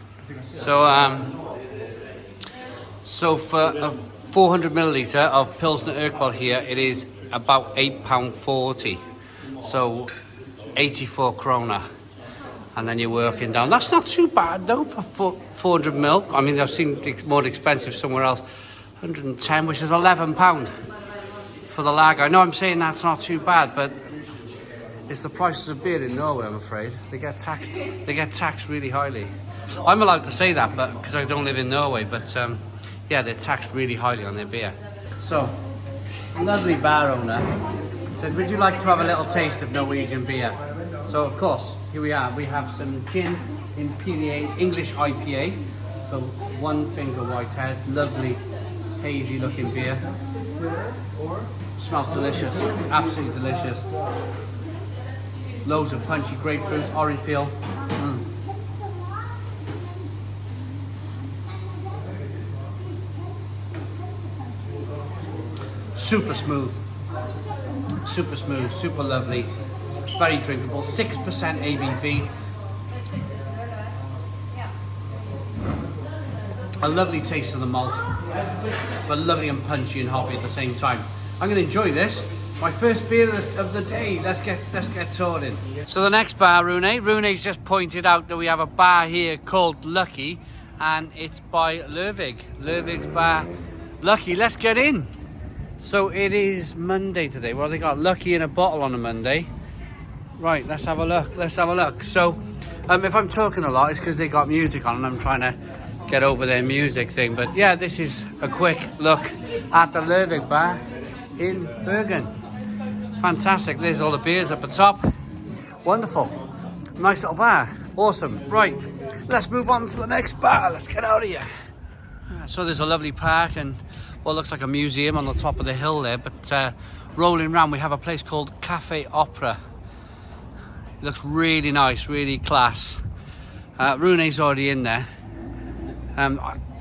Speaker 1: So for a 400 milliliter of Pilsner Urquell here, it is about £8.40. So 84 krona. And then you're working down. That's not too bad though for 400 ml. I mean, I've seen it more expensive somewhere else. 110, which is £11 for the lager. I know I'm saying that's not too bad, but It's the prices of beer in Norway, I'm afraid. They get taxed really highly. I'm allowed to say that, but because I don't live in Norway, but yeah, they're taxed really highly on their beer. So, lovely bar owner said, would you like to have a little taste of Norwegian beer? So, of course, here we are. We have some gin Imperial English IPA. So, one finger whitehead, lovely hazy looking beer. Smells delicious, absolutely delicious. Loads of punchy grapefruit, orange peel. Super smooth, super lovely, very drinkable. 6% ABV. A lovely taste of the malt, but lovely and punchy and hoppy at the same time. I'm going to enjoy this. My first beer of the day. Let's get touring. So the next bar, Rune's just pointed out that we have a bar here called Lucky, and it's by Lervig. Lervig's bar, Lucky. Let's get in. So it is Monday today. Well, they got Lucky in a bottle on a Monday. Right, let's have a look. So, if I'm talking a lot, it's because they got music on and I'm trying to get over their music thing. But yeah, this is a quick look at the Lervig bar in Bergen. Fantastic. There's all the beers up the top. Wonderful. Nice little bar. Awesome. Right, let's move on to the next bar. Let's get out of here. So there's a lovely park and what looks like a museum on the top of the hill there, but rolling around we have a place called Café Opera. It looks really nice, really class. Rune's already in there.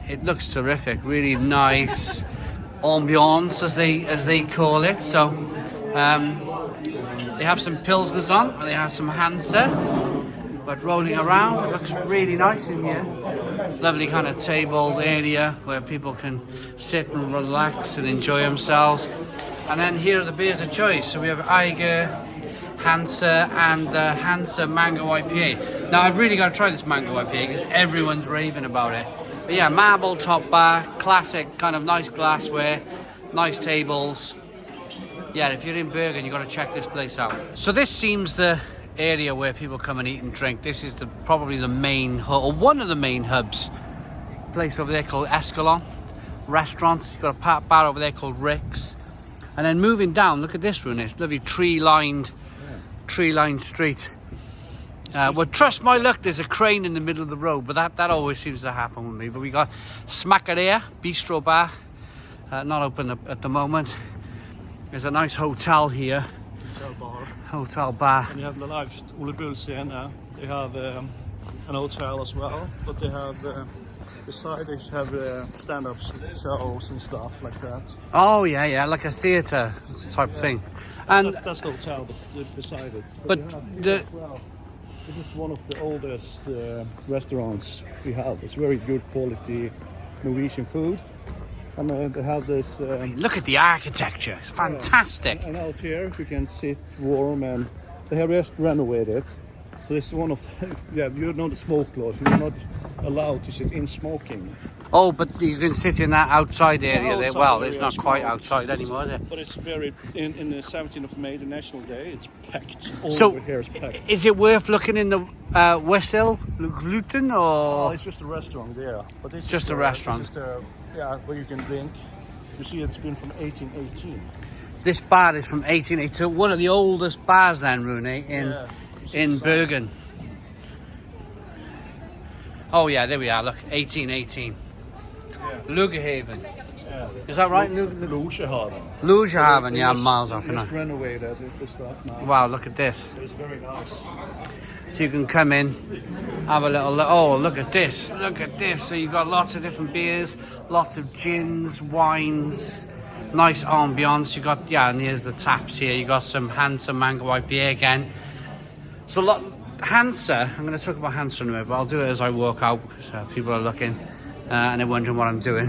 Speaker 1: It looks terrific, really nice ambiance as they call it. So they have some pilsners on and they have some Hansa. But rolling around, it looks really nice in here. Lovely kind of table area where people can sit and relax and enjoy themselves. And then here are the beers of choice. So we have Eiger, Hansa, and Hansa Mango IPA. Now I've really got to try this Mango IPA because everyone's raving about it. But yeah, marble top bar, classic kind of nice glassware, nice tables. Yeah, if you're in Bergen, you've got to check this place out. So this seems the area where people come and eat and drink. This is probably the main hub, or one of the main hubs. Place over there called Apollon restaurant. You've got a bar over there called Rick's. And then moving down, look at this room. It's lovely tree-lined street. Well, trust my luck, there's a crane in the middle of the road, but that always seems to happen with me. But we got Vaskeriet bistro bar, not open at the moment. There's a nice hotel here. Hotel bar.
Speaker 6: And you have the live Ole Bull scene. They have an hotel as well, but they have beside they have stand-up shows and stuff like that.
Speaker 1: Oh yeah, like a theatre type of thing. And
Speaker 6: that's the hotel, but beside it.
Speaker 1: But the
Speaker 6: this is one of the oldest restaurants we have. It's very good quality Norwegian food. And they have this...
Speaker 1: look at the architecture, it's fantastic.
Speaker 6: And out here you can sit warm, and they have just renovated. So this is one of the, yeah, you know the smoke laws, you're not allowed to sit in smoking.
Speaker 1: Oh, but you can sit in that outside area there. Well, it's not quite
Speaker 6: well.
Speaker 1: outside anymore, is it?
Speaker 6: But it's very, in the 17th of May, the National Day, it's packed. All
Speaker 1: So,
Speaker 6: over here is packed.
Speaker 1: Is it worth looking in the Wessel, gluten, or...?
Speaker 6: Oh, it's just a restaurant there. But this
Speaker 1: Just
Speaker 6: is
Speaker 1: a restaurant.
Speaker 6: This is yeah, where you can drink. You see it's been from 1818.
Speaker 1: This bar is from 1880, so one of the oldest bars then, Rune, in Bergen. Oh yeah, there we are, look, 1818. Lugehaven.
Speaker 6: Yeah.
Speaker 1: Is that right?
Speaker 6: Lugehaven.
Speaker 1: Lugehaven, yeah, I'm miles off.
Speaker 6: Just renovated the stuff now.
Speaker 1: Wow, look at this.
Speaker 6: It's very nice.
Speaker 1: So you can come in, have a little look. Oh, look at this. Look at this. So you've got lots of different beers, lots of gins, wines, nice ambiance. You got, yeah, and here's the taps here. You got some Hansa Mango IPA again. So Hansa, I'm going to talk about Hansa in a minute, but I'll do it as I walk out because people are looking and they're wondering what I'm doing.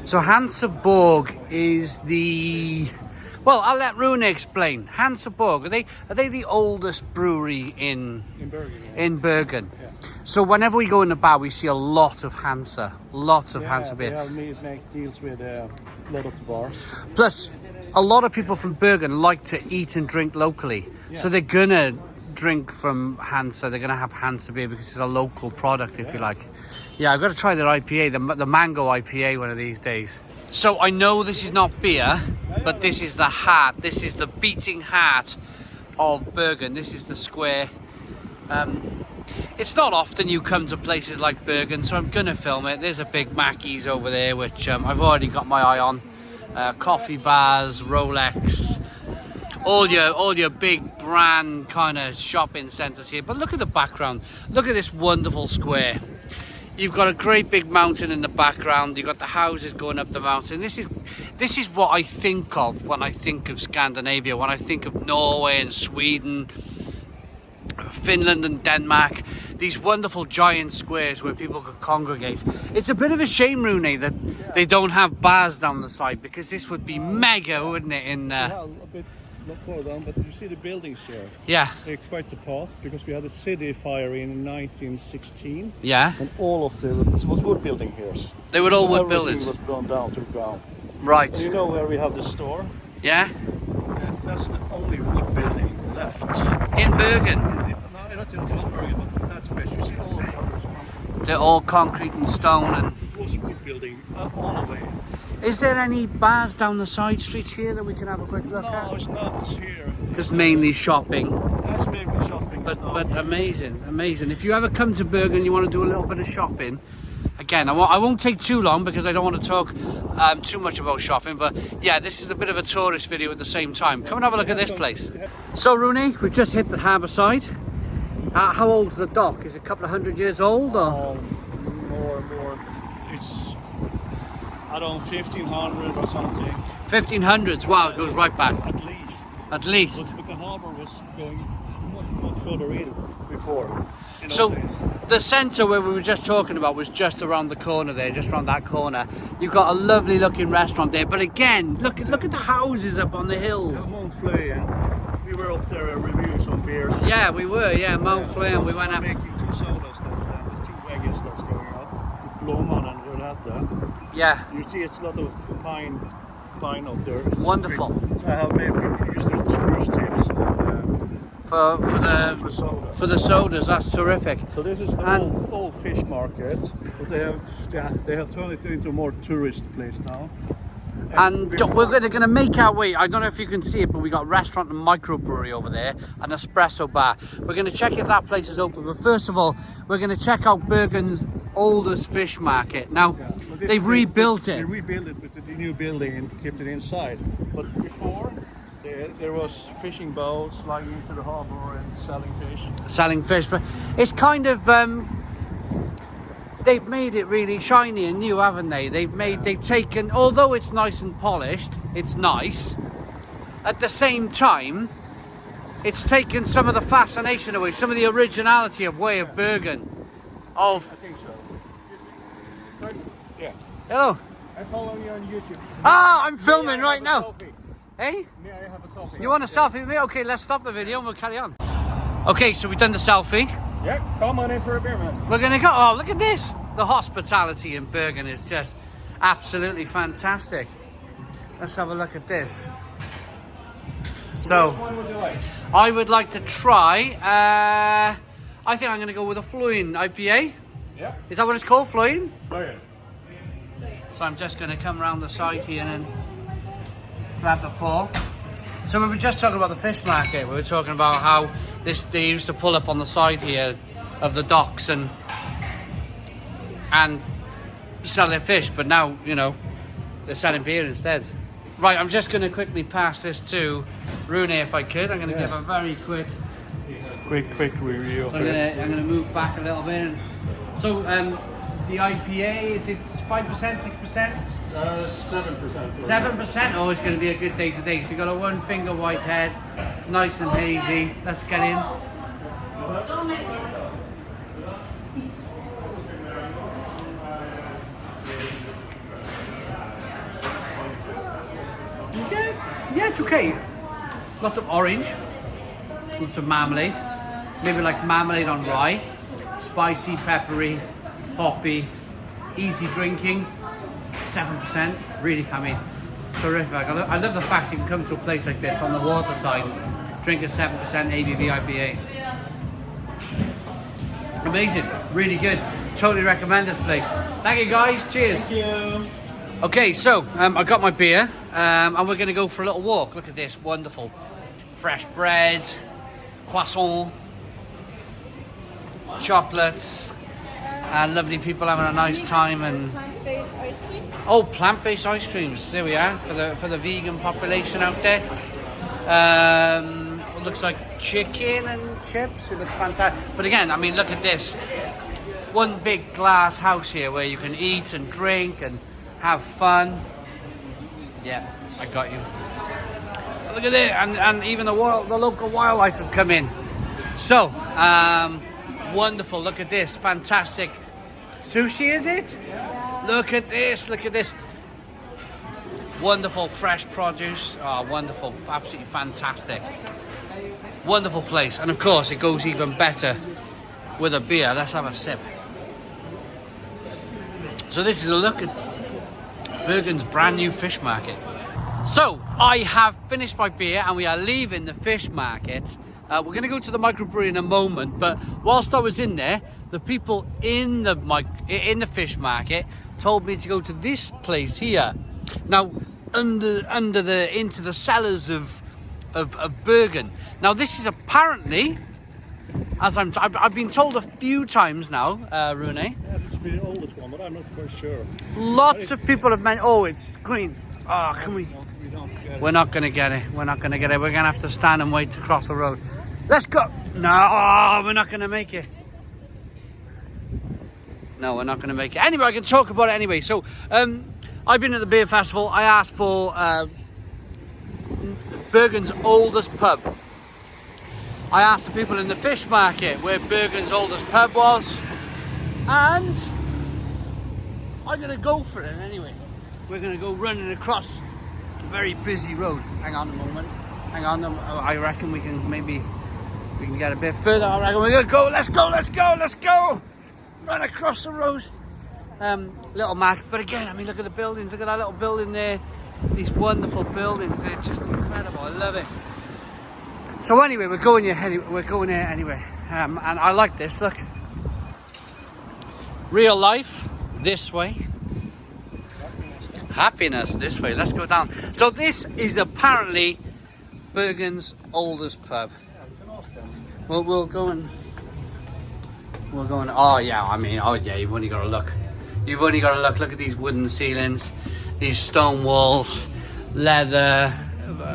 Speaker 1: So Hansa Borg is the... Well, I'll let Rune explain. Hansa Borg, are they the oldest brewery in
Speaker 6: Bergen? Yeah.
Speaker 1: In Bergen.
Speaker 6: Yeah.
Speaker 1: So whenever we go in the bar, we see a lot of Hansa, Hansa beer.
Speaker 6: They have make deals with a lot of bars.
Speaker 1: Plus, a lot of people from Bergen like to eat and drink locally. So they're gonna drink from Hansa. They're gonna have Hansa beer because it's a local product, if you like. Yeah, I've got to try their IPA, the mango IPA, one of these days. So I know this is not beer, but this is the heart. This is the beating heart of Bergen. This is the square. It's not often you come to places like Bergen, so I'm gonna film it. There's a big Mackey's over there, which I've already got my eye on. Coffee bars, Rolex, all your big brand kind of shopping centres here. But look at the background. Look at this wonderful square. You've got a great big mountain in the background. You've got the houses going up the mountain. This is what I think of when I think of Scandinavia, when I think of Norway and Sweden, Finland and Denmark. These wonderful giant squares where people could congregate. It's a bit of a shame, Rooney, that they don't have bars down the side, because this would be mega, wouldn't it?
Speaker 6: Well, a bit not far down, but you see the buildings here.
Speaker 1: Yeah.
Speaker 6: They're quite apart because we had a city fire in 1916.
Speaker 1: Yeah.
Speaker 6: And all of it was wood building here.
Speaker 1: They were all wood
Speaker 6: Everything
Speaker 1: buildings.
Speaker 6: was gone down to the ground.
Speaker 1: Right.
Speaker 6: And you know where we have the store?
Speaker 1: Yeah.
Speaker 6: And that's the only wood building left.
Speaker 1: In Bergen.
Speaker 6: No, not in Bergen, but that's where you see all the others.
Speaker 1: They're all concrete and stone. And
Speaker 6: It was wood building all the way.
Speaker 1: is there any bars down the side streets here that we can have a quick look
Speaker 6: No,
Speaker 1: at?
Speaker 6: it's not here.
Speaker 1: Just mainly shopping.
Speaker 6: That's mainly shopping.
Speaker 1: But amazing. If you ever come to Bergen, you want to do a little bit of shopping. Again, I won't take too long because I don't want to talk too much about shopping. But yeah, this is a bit of a tourist video at the same time. Come and have a look at this place. So Rooney, we've just hit the harbour side. How old's the dock? Is it a couple of 100 years old? Or?
Speaker 6: More. It's, I don't know, 1500 or something.
Speaker 1: 1500s. Wow, it goes right back.
Speaker 6: At least.
Speaker 1: At least.
Speaker 6: But the harbour was going much further in before.
Speaker 1: So the centre where we were just talking about was just around the corner there, just around that corner. You've got a lovely looking restaurant there, but again, look at the houses up on the hills.
Speaker 6: Mount Flöyen. We were up there reviewing some beers.
Speaker 1: Yeah, we were. Yeah, Mount Flöyen. We went up.
Speaker 6: Making 2 sodas. There's 2 wagons that's going up. The Blomman and Renata.
Speaker 1: Yeah.
Speaker 6: You see, it's a lot of pine up there.
Speaker 1: Wonderful.
Speaker 6: I have maybe used the spruce tips
Speaker 1: For the sodas, that's terrific.
Speaker 6: So this is the old fish market, but they have turned it into a more tourist place now.
Speaker 1: And we're going to make our way. I don't know if you can see it, but we got a restaurant and microbrewery over there, an espresso bar. We're going to check if that place is open. But first of all, we're going to check out Bergen's oldest fish market. Now, they've rebuilt it.
Speaker 6: They rebuilt it with the new building and kept it inside. But before, there was fishing boats lying into the harbour and selling fish.
Speaker 1: But it's kind of they've made it really shiny and new, haven't they? They've taken, although it's nice and polished, it's nice. At the same time, it's taken some of the fascination away, some of the originality of way of Bergen.
Speaker 6: I think so. Sorry? Yeah.
Speaker 1: Hello.
Speaker 6: I follow you on YouTube.
Speaker 1: Ah, I'm filming right now. Hey?
Speaker 6: May I have a selfie?
Speaker 1: You want a selfie with me? Okay, let's stop the video and we'll carry on. Okay, so we've done the selfie.
Speaker 6: Yeah, come on in for a beer, man.
Speaker 1: We're going to go. Oh, look at this. The hospitality in Bergen is just absolutely fantastic. Let's have a look at this. So,
Speaker 6: Which one would you like?
Speaker 1: I would like to try, I think I'm going to go with a Fløyen IPA.
Speaker 6: Yeah.
Speaker 1: Is that what it's called, Fløyen?
Speaker 6: Fløyen.
Speaker 1: So I'm just going to come around the side here and grab the pour. So we were just talking about the fish market. We were talking about how they used to pull up on the side here of the docks and sell their fish, but now, you know, they're selling beer instead. Right, I'm just going to quickly pass this to Rune if I could. I'm going to give a very quick
Speaker 6: review of
Speaker 1: I'm going to move back a little bit. So the IPA, is it 5%, 6%?
Speaker 6: 7%.
Speaker 1: 7%? Oh, it's going to be a good day today. So you've got a 1 finger white head, nice and hazy. Let's get in. Yeah, it's okay. Lots of orange, lots of marmalade, maybe like marmalade on rye, spicy, peppery, hoppy, easy drinking. 7%, really, I mean, terrific. I love the fact you can come to a place like this on the waterside, drink a 7% ABV IPA. Amazing, really good. Totally recommend this place. Thank you guys, cheers.
Speaker 6: Thank you.
Speaker 1: Okay, so I got my beer and we're going to go for a little walk. Look at this, wonderful. Fresh bread, croissant, chocolates, and lovely people having a nice time. And
Speaker 7: Plant-based ice creams.
Speaker 1: oh, plant-based ice creams. There we are for the vegan population out there. It looks like chicken and chips. It looks fantastic. But again, I mean, look at this. One big glass house here where you can eat and drink and have fun. Yeah, I got you. Look at it, and even the local wildlife have come in. So, wonderful. Look at this, fantastic sushi. Is it? Yeah. Look at this. Look at this. Wonderful fresh produce. Oh, wonderful, absolutely fantastic. Wonderful place, and of course, it goes even better with a beer. Let's have a sip. So this is a look at Bergen's brand new fish market. So I have finished my beer and we are leaving the fish market. We're going to go to the microbrewery in a moment, but whilst I was in there, the people in the fish market told me to go to this place here. Now into the cellars of Bergen. Now this is apparently, as I've been told a few times now, Rune.
Speaker 6: Yeah, it's the oldest one, but I'm not quite sure.
Speaker 1: Lots of people have mentioned, oh, it's green. Oh, can we?
Speaker 6: We don't get it.
Speaker 1: We're not going to get it. We're not going to get it. We're going to have to stand and wait to cross the road. Let's go. No, oh, we're not going to make it. No, we're not going to make it. Anyway, I can talk about it anyway. So, I've been at the beer festival. I asked for Bergen's oldest pub. I asked the people in the fish market where Bergen's oldest pub was. And I'm going to go for it anyway. We're going to go running across a very busy road. Hang on a moment. Hang on. I reckon we can get a bit further. I reckon we're going to go. Let's go. Let's go. Let's go. Run across the road. Little Mac. But again, I mean, look at the buildings. Look at that little building there. These wonderful buildings. They're just incredible. I love it. So anyway, we're going here anyway. And I like this. Look. Real life this way. Happiness this way. Let's go down. So this is apparently Bergen's oldest pub. Well, we'll go and oh yeah, I mean, oh yeah, you've only got to look. You've only got to look. Look at these wooden ceilings, these stone walls, leather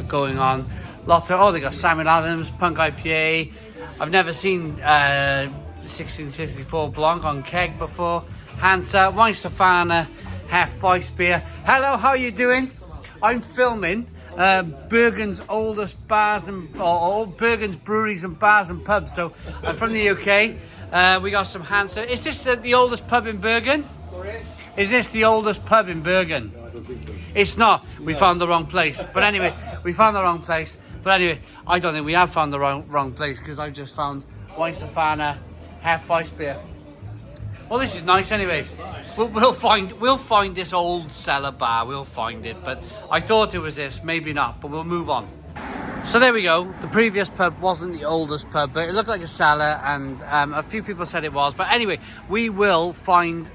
Speaker 1: going on. Lots of, oh, they got Samuel Adams, Punk IPA. I've never seen 1664 Blanc on keg before. Hansa, Weisterfahner, Hefeweißbier. Hello, how are you doing? I'm filming Bergen's oldest bars and Bergen's breweries and bars and pubs. So I'm from the UK. We got some Hansa. Is this the oldest pub in Bergen? Sorry? Is this the oldest pub in Bergen?
Speaker 2: No, I don't think so.
Speaker 1: It's not. We found the wrong place. But anyway, we found the wrong place. But anyway, I don't think we have found the wrong place because I've just found Weisterfahner, Hefeweißbier. Well, this is nice anyway. We'll find this old cellar bar. We'll find it. But I thought it was this. Maybe not. But we'll move on. So there we go. The previous pub wasn't the oldest pub, but it looked like a cellar, and a few people said it was. But anyway, we will find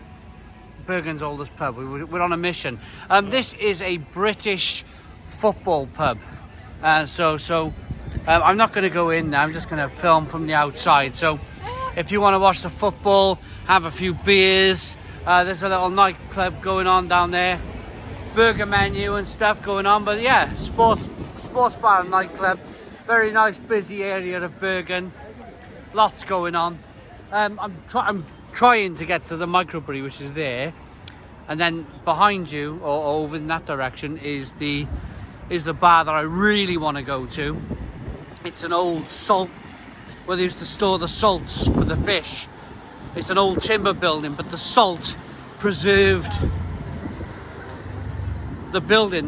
Speaker 1: Bergen's oldest pub. We're on a mission. This is a British football pub. So I'm not going to go in there. I'm just going to film from the outside. So if you want to watch the football, have a few beers, there's a little nightclub going on down there. Burger menu and stuff going on. But yeah, sports bar and nightclub. Very nice, busy area of Bergen. Lots going on. I'm trying to get to the microbrewery, which is there. And then behind you, or over in that direction, is the bar that I really want to go to. It's an old salt, where they used to store the salts for the fish. It's an old timber building, but the salt preserved the building.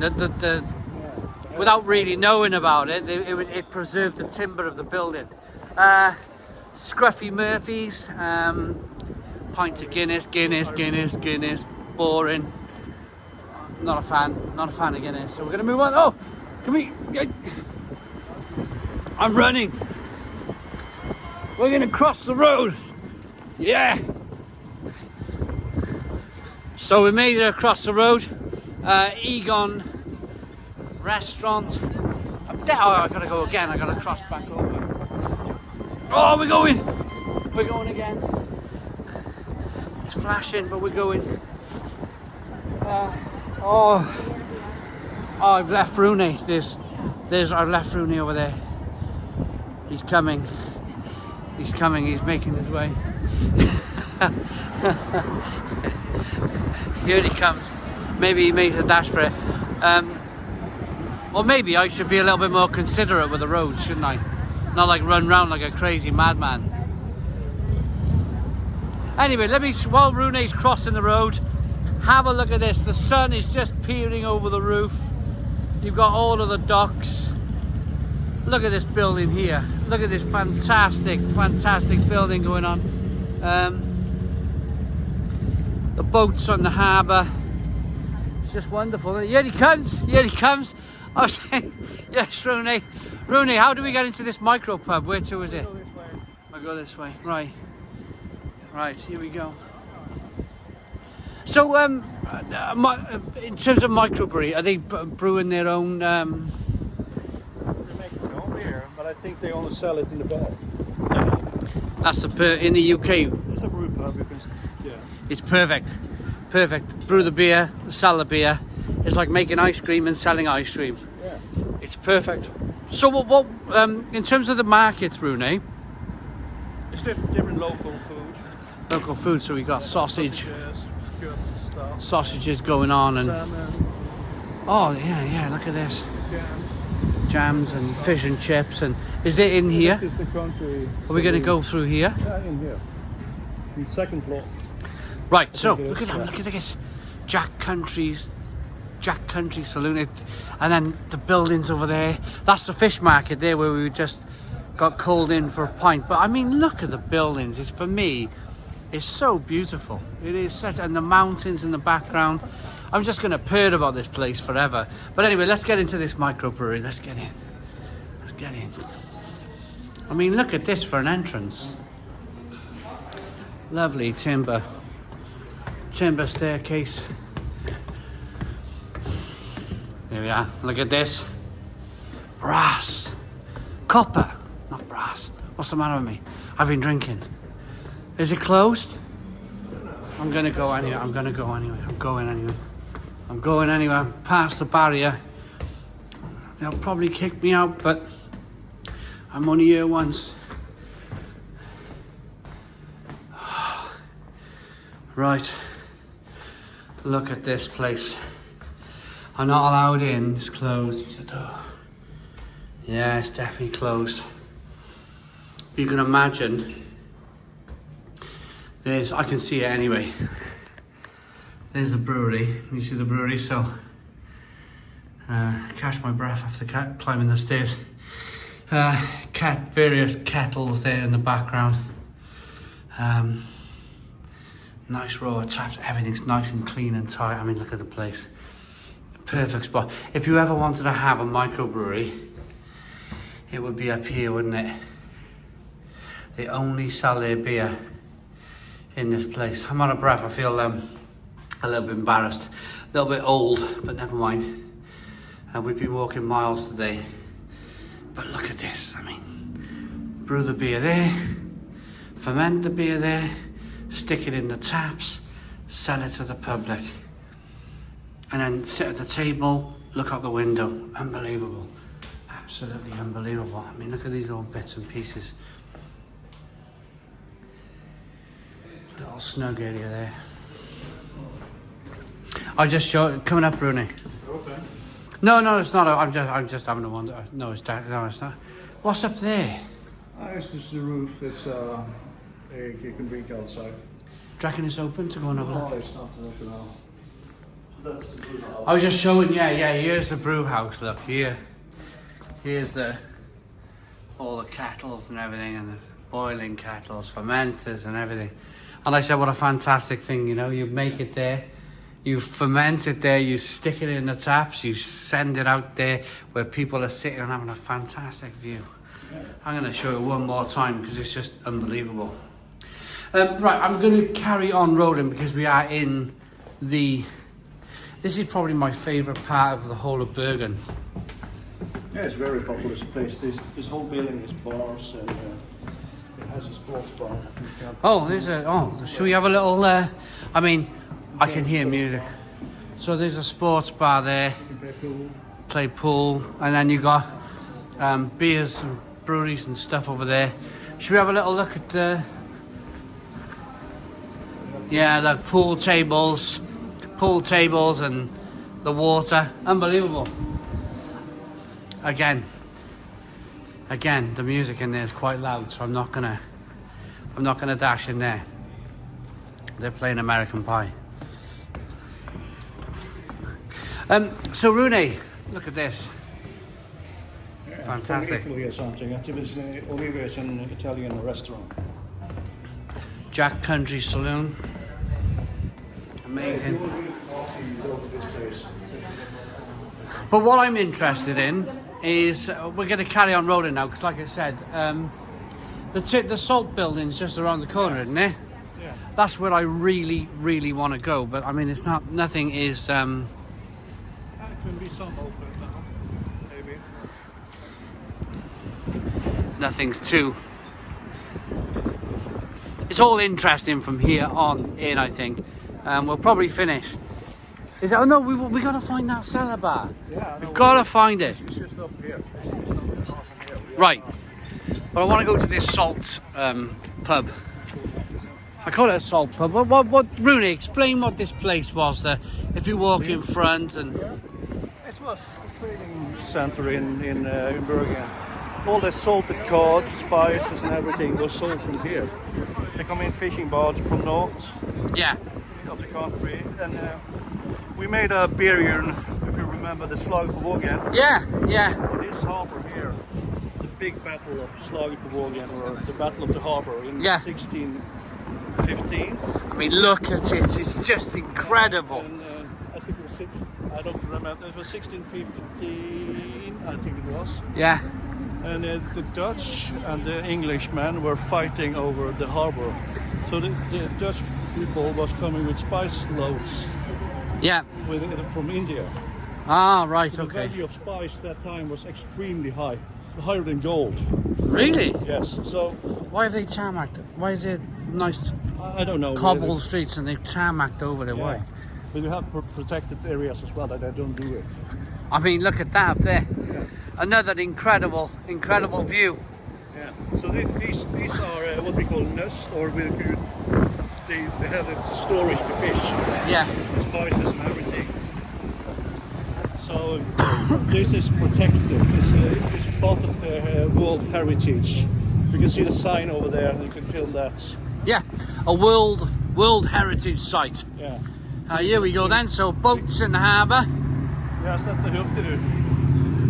Speaker 1: Without really knowing about it, it preserved the timber of the building. Scruffy Murphy's, pints of Guinness, boring. not a fan of Guinness. So we're gonna move on. Oh, come here. I'm running. We're gonna cross the road. Yeah. So we made it across the road. Egon restaurant. I gotta go again. I gotta cross back over. Oh, we're going. We're going again. It's flashing, but we're going. I've left Rooney. I've left Rooney over there. He's coming. He's coming. He's making his way. Here he comes. Maybe he made a dash for it. Or maybe I should be a little bit more considerate with the road, shouldn't I? Not like run round like a crazy madman. Anyway, while Rooney's crossing the road, have a look at this. The sun is just peering over the roof. You've got all of the docks. Look at this building here. Look at this fantastic building going on. The boats on the harbour. It's just wonderful. Here he comes. Here he comes. I was saying, yes, Rooney. Rooney, how do we get into this micro pub? Where to is it? I'll go this way. Right. Right, here we go. So, in terms of microbrewery, are they brewing their own?
Speaker 6: They make their own beer, but I think they only sell it in the bar.
Speaker 1: That's in the UK.
Speaker 6: It's a brew pub. Yeah.
Speaker 1: It's perfect. Perfect. Brew the beer, sell the beer. It's like making ice cream and selling ice cream.
Speaker 6: Yeah.
Speaker 1: It's perfect. So, what in terms of the markets, Rooney?
Speaker 6: It's different local food.
Speaker 1: Local food. So we got sausage.
Speaker 6: Stuff.
Speaker 1: Sausages going on and
Speaker 6: salmon.
Speaker 1: Oh yeah, look at this.
Speaker 6: Jams
Speaker 1: And fish and chips. And is it in here?
Speaker 6: This is the country.
Speaker 1: Are we going to go through here?
Speaker 6: Yeah, in here. In the second floor.
Speaker 1: Right, so look at that, look at this. Jack Country Saloon. And then the buildings over there. That's the fish market there where we just got called in for a pint. But I mean, look at the buildings. It's, for me, it's so beautiful. It is such, and the mountains in the background. I'm just going to purr about this place forever. But anyway, let's get into this microbrewery. Let's get in. Let's get in. I mean, look at this for an entrance. Lovely timber staircase. There we are. Look at this. Brass. Copper. Not brass. What's the matter with me? I've been drinking. Is it closed? I'm going to go anyway. I'm going anyway. I'm past the barrier. They'll probably kick me out, but I'm only here once. Right. Look at this place. I'm not allowed in. It's closed. It's a door. Yeah, it's definitely closed. You can imagine. I can see it anyway. There's the brewery. You see the brewery, so catch my breath after climbing the stairs. Various kettles there in the background. Nice row of taps. Everything's nice and clean and tight. I mean, look at the place. Perfect spot. If you ever wanted to have a microbrewery, it would be up here, wouldn't it? They only sell their beer in this place. I'm out of breath. I feel a little bit embarrassed, a little bit old, but never mind. We've been walking miles today, but look at this. I mean, brew the beer there, ferment the beer there, stick it in the taps, sell it to the public, and then sit at the table, look out the window. Unbelievable, absolutely unbelievable. I mean, look at these little bits and pieces. Little snug area there. I just showed coming up, Rooney.
Speaker 6: Okay.
Speaker 1: No, it's not. I'm just having a wonder. No, it's dark. No, it's not. What's up there?
Speaker 6: It's just the roof. It's you can drink outside.
Speaker 1: Do you reckon it's open to go and have a look?
Speaker 6: It's not open now. That's the brew house.
Speaker 1: I was just showing. Yeah. Here's the brew house. Look here. Here's all the kettles and everything, and the boiling kettles, fermenters, and everything. And I said, what a fantastic thing, you know. You make it there. You ferment it there, you stick it in the taps, you send it out there where people are sitting and having a fantastic view. I'm going to show it one more time because it's just unbelievable. Right, I'm going to carry on rolling because we are in the... This is probably my favourite part of the whole of Bergen.
Speaker 6: Yeah, it's a very popular place. This whole building is bars and it has a sports bar.
Speaker 1: Oh, there's a... Oh, should we have a little... I mean, I can hear music. So there's a sports bar there.
Speaker 6: You can play pool.
Speaker 1: Play pool. And then you got beers and breweries and stuff over there. Should we have a little look at the... Yeah, the pool tables and the water. Unbelievable. Again, the music in there is quite loud, so I'm not gonna dash in there. They're playing American Pie. So Rune, look at this. Fantastic.
Speaker 6: Italy or something. I think it's Olivier is an Italian restaurant.
Speaker 1: Jack Country Saloon. Amazing. But what I'm interested in is we're going to carry on rolling now because, like I said, the salt building's just around the corner, isn't it?
Speaker 6: Yeah.
Speaker 1: That's where I really, really want to go. But I mean, it's not. Nothing is.
Speaker 6: There can be some open now, maybe.
Speaker 1: Nothing's too. It's all interesting from here on in, I think. We'll probably finish. Is it? Oh no, we got to find that cellar bar.
Speaker 6: Yeah,
Speaker 1: We've got to find it.
Speaker 6: It's just up here.
Speaker 1: Right. But I want to go to this salt pub. I call it a salt pub. What Rune, explain what this place was. If you walk in front and...
Speaker 6: It was a trading center in Bergen. All the salted cod, spices and everything was sold from here. They come in fishing boats from north
Speaker 1: Yeah.
Speaker 6: of the country. And we made a beer here, if you remember, the Sjøboden.
Speaker 1: Yeah.
Speaker 6: This harbour here, the big battle of Sjøboden, or the Battle of the Harbour in 1615.
Speaker 1: I mean, look at it. It's just incredible.
Speaker 6: And I think it was I don't remember. It was 1615, I think it was.
Speaker 1: Yeah.
Speaker 6: And the Dutch and the Englishmen were fighting over the harbour. So the Dutch people was coming with spice loads
Speaker 1: Yeah.
Speaker 6: from India.
Speaker 1: Ah, right,
Speaker 6: The
Speaker 1: okay.
Speaker 6: value of spice that time was extremely high, higher than gold.
Speaker 1: Really?
Speaker 6: Yes. So
Speaker 1: Why have they tarmacked? Why is it nice
Speaker 6: I don't know.
Speaker 1: cobbled streets and they've tarmacked over there? Why?
Speaker 6: But you have protected areas as well that they don't do it.
Speaker 1: I mean, look at that up there. Another incredible view.
Speaker 6: Yeah. So these are what we call nuts, or they have it to storage the fish,
Speaker 1: Yeah.
Speaker 6: spices and everything. So this is protected. It's part of the World Heritage. You can see the sign over there, and you can film that.
Speaker 1: Yeah. A World Heritage Site.
Speaker 6: Yeah.
Speaker 1: Here we go then. So boats in the harbour.
Speaker 6: Yes, that's the Hectors.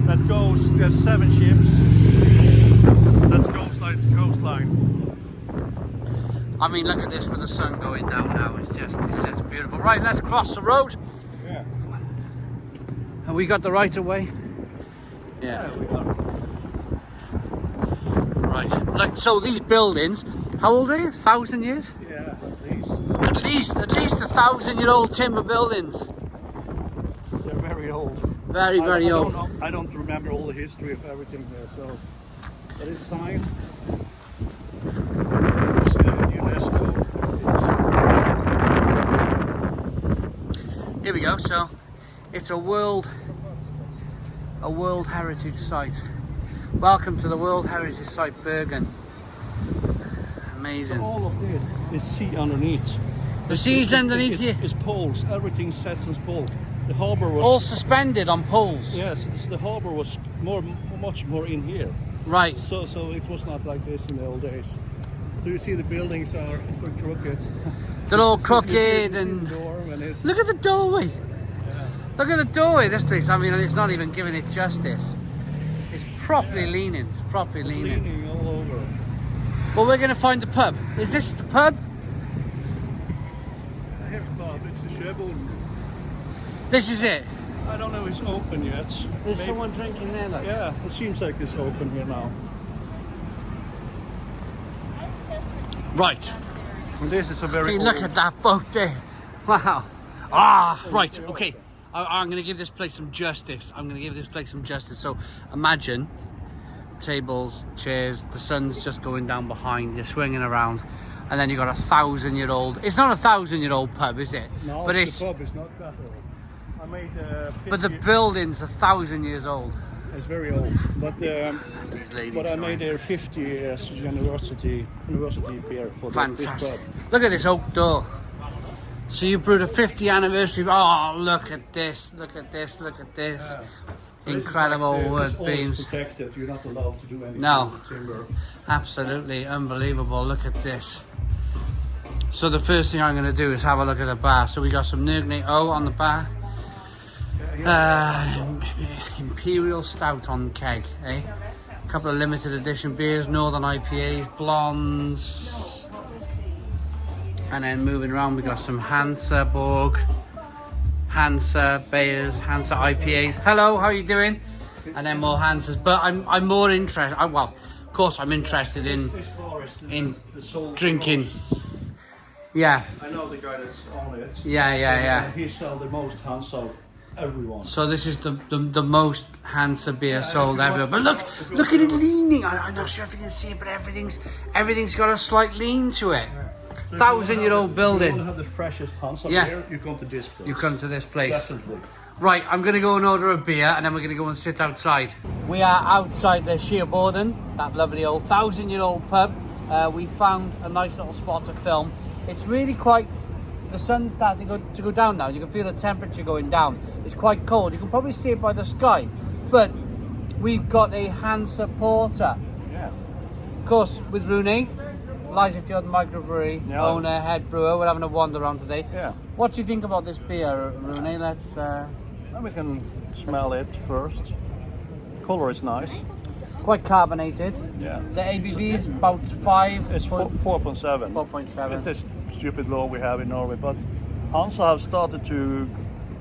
Speaker 6: That goes. There's 7 ships. That goes like the coastline.
Speaker 1: I mean, look at this with the sun going down now. It's just beautiful. Right, let's cross the road.
Speaker 6: Yeah.
Speaker 1: Have we got the right of way? Yeah.
Speaker 6: We are.
Speaker 1: Right. Like, so these buildings, how old are they? 1,000 years?
Speaker 6: Yeah, at least.
Speaker 1: At least 1,000-year-old timber buildings.
Speaker 6: They're very old.
Speaker 1: Very old.
Speaker 6: I don't remember all the history of everything there, so that is signed. It's UNESCO.
Speaker 1: Here we go. So it's a World Heritage Site. Welcome to the World Heritage Site Bergen. Amazing.
Speaker 6: All of this is sea underneath.
Speaker 1: The sea's underneath here.
Speaker 6: It's poles. Everything sets on poles. The harbour was
Speaker 1: All suspended on poles.
Speaker 6: yes. The harbour was much more in here.
Speaker 1: Right.
Speaker 6: So it was not like this in the old days. Do you see the buildings are crooked?
Speaker 1: They're all crooked and
Speaker 6: it's
Speaker 1: look at the doorway. Look at the doorway. This place. I mean, it's not even giving it justice. It's properly leaning. It's properly leaning.
Speaker 6: leaning all over.
Speaker 1: Well, we're going to find the pub. Is this the pub?
Speaker 6: Here pub. It's the Sjøboden.
Speaker 1: This is it.
Speaker 6: I don't know if it's open yet.
Speaker 1: There's
Speaker 6: Maybe-
Speaker 1: someone drinking there, look.
Speaker 6: Yeah, it seems like it's open here now.
Speaker 1: Right.
Speaker 6: And this is a very
Speaker 1: Hey, look
Speaker 6: old-
Speaker 1: at that boat there. Wow. Ah, right. Okay. I'm going to give this place some justice. So imagine tables, chairs, the sun's just going down behind, you're swinging around, and then you've got 1,000-year-old. It's not 1,000-year-old pub, is it?
Speaker 6: No,
Speaker 1: but
Speaker 6: the
Speaker 1: it's.
Speaker 6: pub is not that old. I made 50,
Speaker 1: But the building's 1,000 years old.
Speaker 6: It's very old. But
Speaker 1: These ladies.
Speaker 6: but I
Speaker 1: going.
Speaker 6: made their 50 years university beer for this
Speaker 1: Fantastic.
Speaker 6: pub.
Speaker 1: Look at this oak door. So you brewed a 50th anniversary. Oh, look at this. Look at this. Look at this. Incredible
Speaker 6: This is
Speaker 1: wood
Speaker 6: like the-
Speaker 1: beams.
Speaker 6: It's protected. You're not allowed to do anything
Speaker 1: No.
Speaker 6: with timber.
Speaker 1: Absolutely unbelievable. Look at this. So the first thing I'm going to do is have a look at the bar. So we got some Nurgne O on the bar. Imperial Stout on keg, eh? A couple of limited edition beers, Northern IPAs, blondes. And then moving around, we got some Hansa Borg, Hansa Bayers, Hansa IPAs. Hello, how are you doing? And then more Hansas. But I'm more interested. Well, of course, I'm interested in
Speaker 6: This bar is
Speaker 1: in
Speaker 6: the sole
Speaker 1: drinking.
Speaker 6: source.
Speaker 1: Yeah,
Speaker 6: I know the guy that's on it.
Speaker 1: yeah.
Speaker 6: And he sells the most Hansa everyone.
Speaker 1: So this is the most Hansa beer sold ever. But look at it leaning. I'm not sure if you can see it, but everything's got a slight lean to it. 1,000-year-old
Speaker 6: You
Speaker 1: building.
Speaker 6: want to have the freshest Hansa
Speaker 1: Yeah.
Speaker 6: beer, you come to this place.
Speaker 1: You come to this place.
Speaker 6: Definitely.
Speaker 1: Right, I'm going to go and order a beer, and then we're going to go and sit outside. We are outside the Sjøboden, that lovely old 1,000-year-old pub. We found a nice little spot to film. It's really quite. The sun's starting to go down now. You can feel the temperature going down. It's quite cold. You can probably see it by the sky. But we've got a Hansa Porter.
Speaker 6: Yeah.
Speaker 1: Of course, with Rooney, Liah F microbrewery,
Speaker 6: Yeah.
Speaker 1: owner, head brewer. We're having a wander around today.
Speaker 6: Yeah.
Speaker 1: What do you think about this beer, Rooney? Let's.
Speaker 6: Now we can smell it first. Color is nice.
Speaker 1: Quite carbonated.
Speaker 6: Yeah.
Speaker 1: The ABV is about 5.
Speaker 6: It's 4.7.
Speaker 1: 4.7.
Speaker 6: It's a stupid law we have in Norway, but Hansa have started to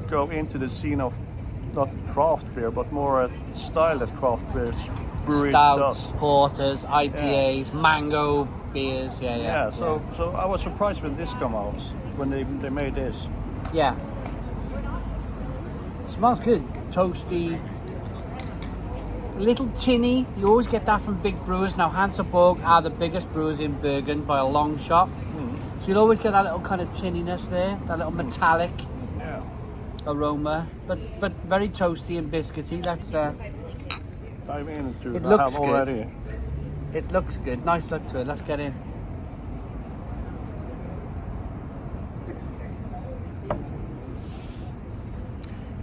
Speaker 6: go into the scene of not craft beer, but more a style that craft beers breweries
Speaker 1: Stouts,
Speaker 6: does.
Speaker 1: porters, IPAs, mango beers. Yeah.
Speaker 6: So I was surprised when this come out, when they made this.
Speaker 1: Yeah. Smells good. Toasty. A little tinny. You always get that from big brewers. Now, Hansa Borg are the biggest brewers in Bergen by a long shot. So you'll always get that little kind of tinniness there, that little metallic
Speaker 6: Yeah.
Speaker 1: aroma, but very toasty and biscuity. Let's.
Speaker 6: Dive into
Speaker 1: It
Speaker 6: I
Speaker 1: looks
Speaker 6: have
Speaker 1: good.
Speaker 6: already.
Speaker 1: It looks good. Nice look to it. Let's get in.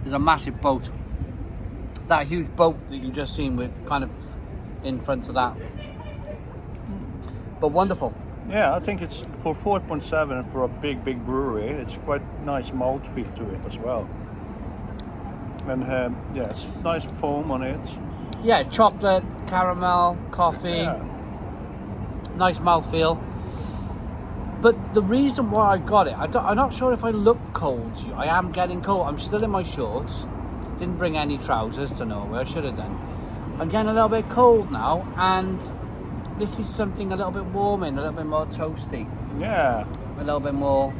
Speaker 1: There's a massive boat. That huge boat that you just seen, we're kind of in front of that. But wonderful.
Speaker 6: Yeah, I think it's for 4.7 for a big brewery. It's quite nice mouthfeel to it as well. And yes, nice foam on it.
Speaker 1: Yeah, chocolate, caramel, coffee,
Speaker 6: Yeah.
Speaker 1: nice mouthfeel. But the reason why I got it, I'm not sure if I look cold to you. I am getting cold. I'm still in my shorts. Didn't bring any trousers to Norway. I should have done. I'm getting a little bit cold now, and this is something a little bit warming, a little bit more toasty,
Speaker 6: Yeah.
Speaker 1: a little bit more.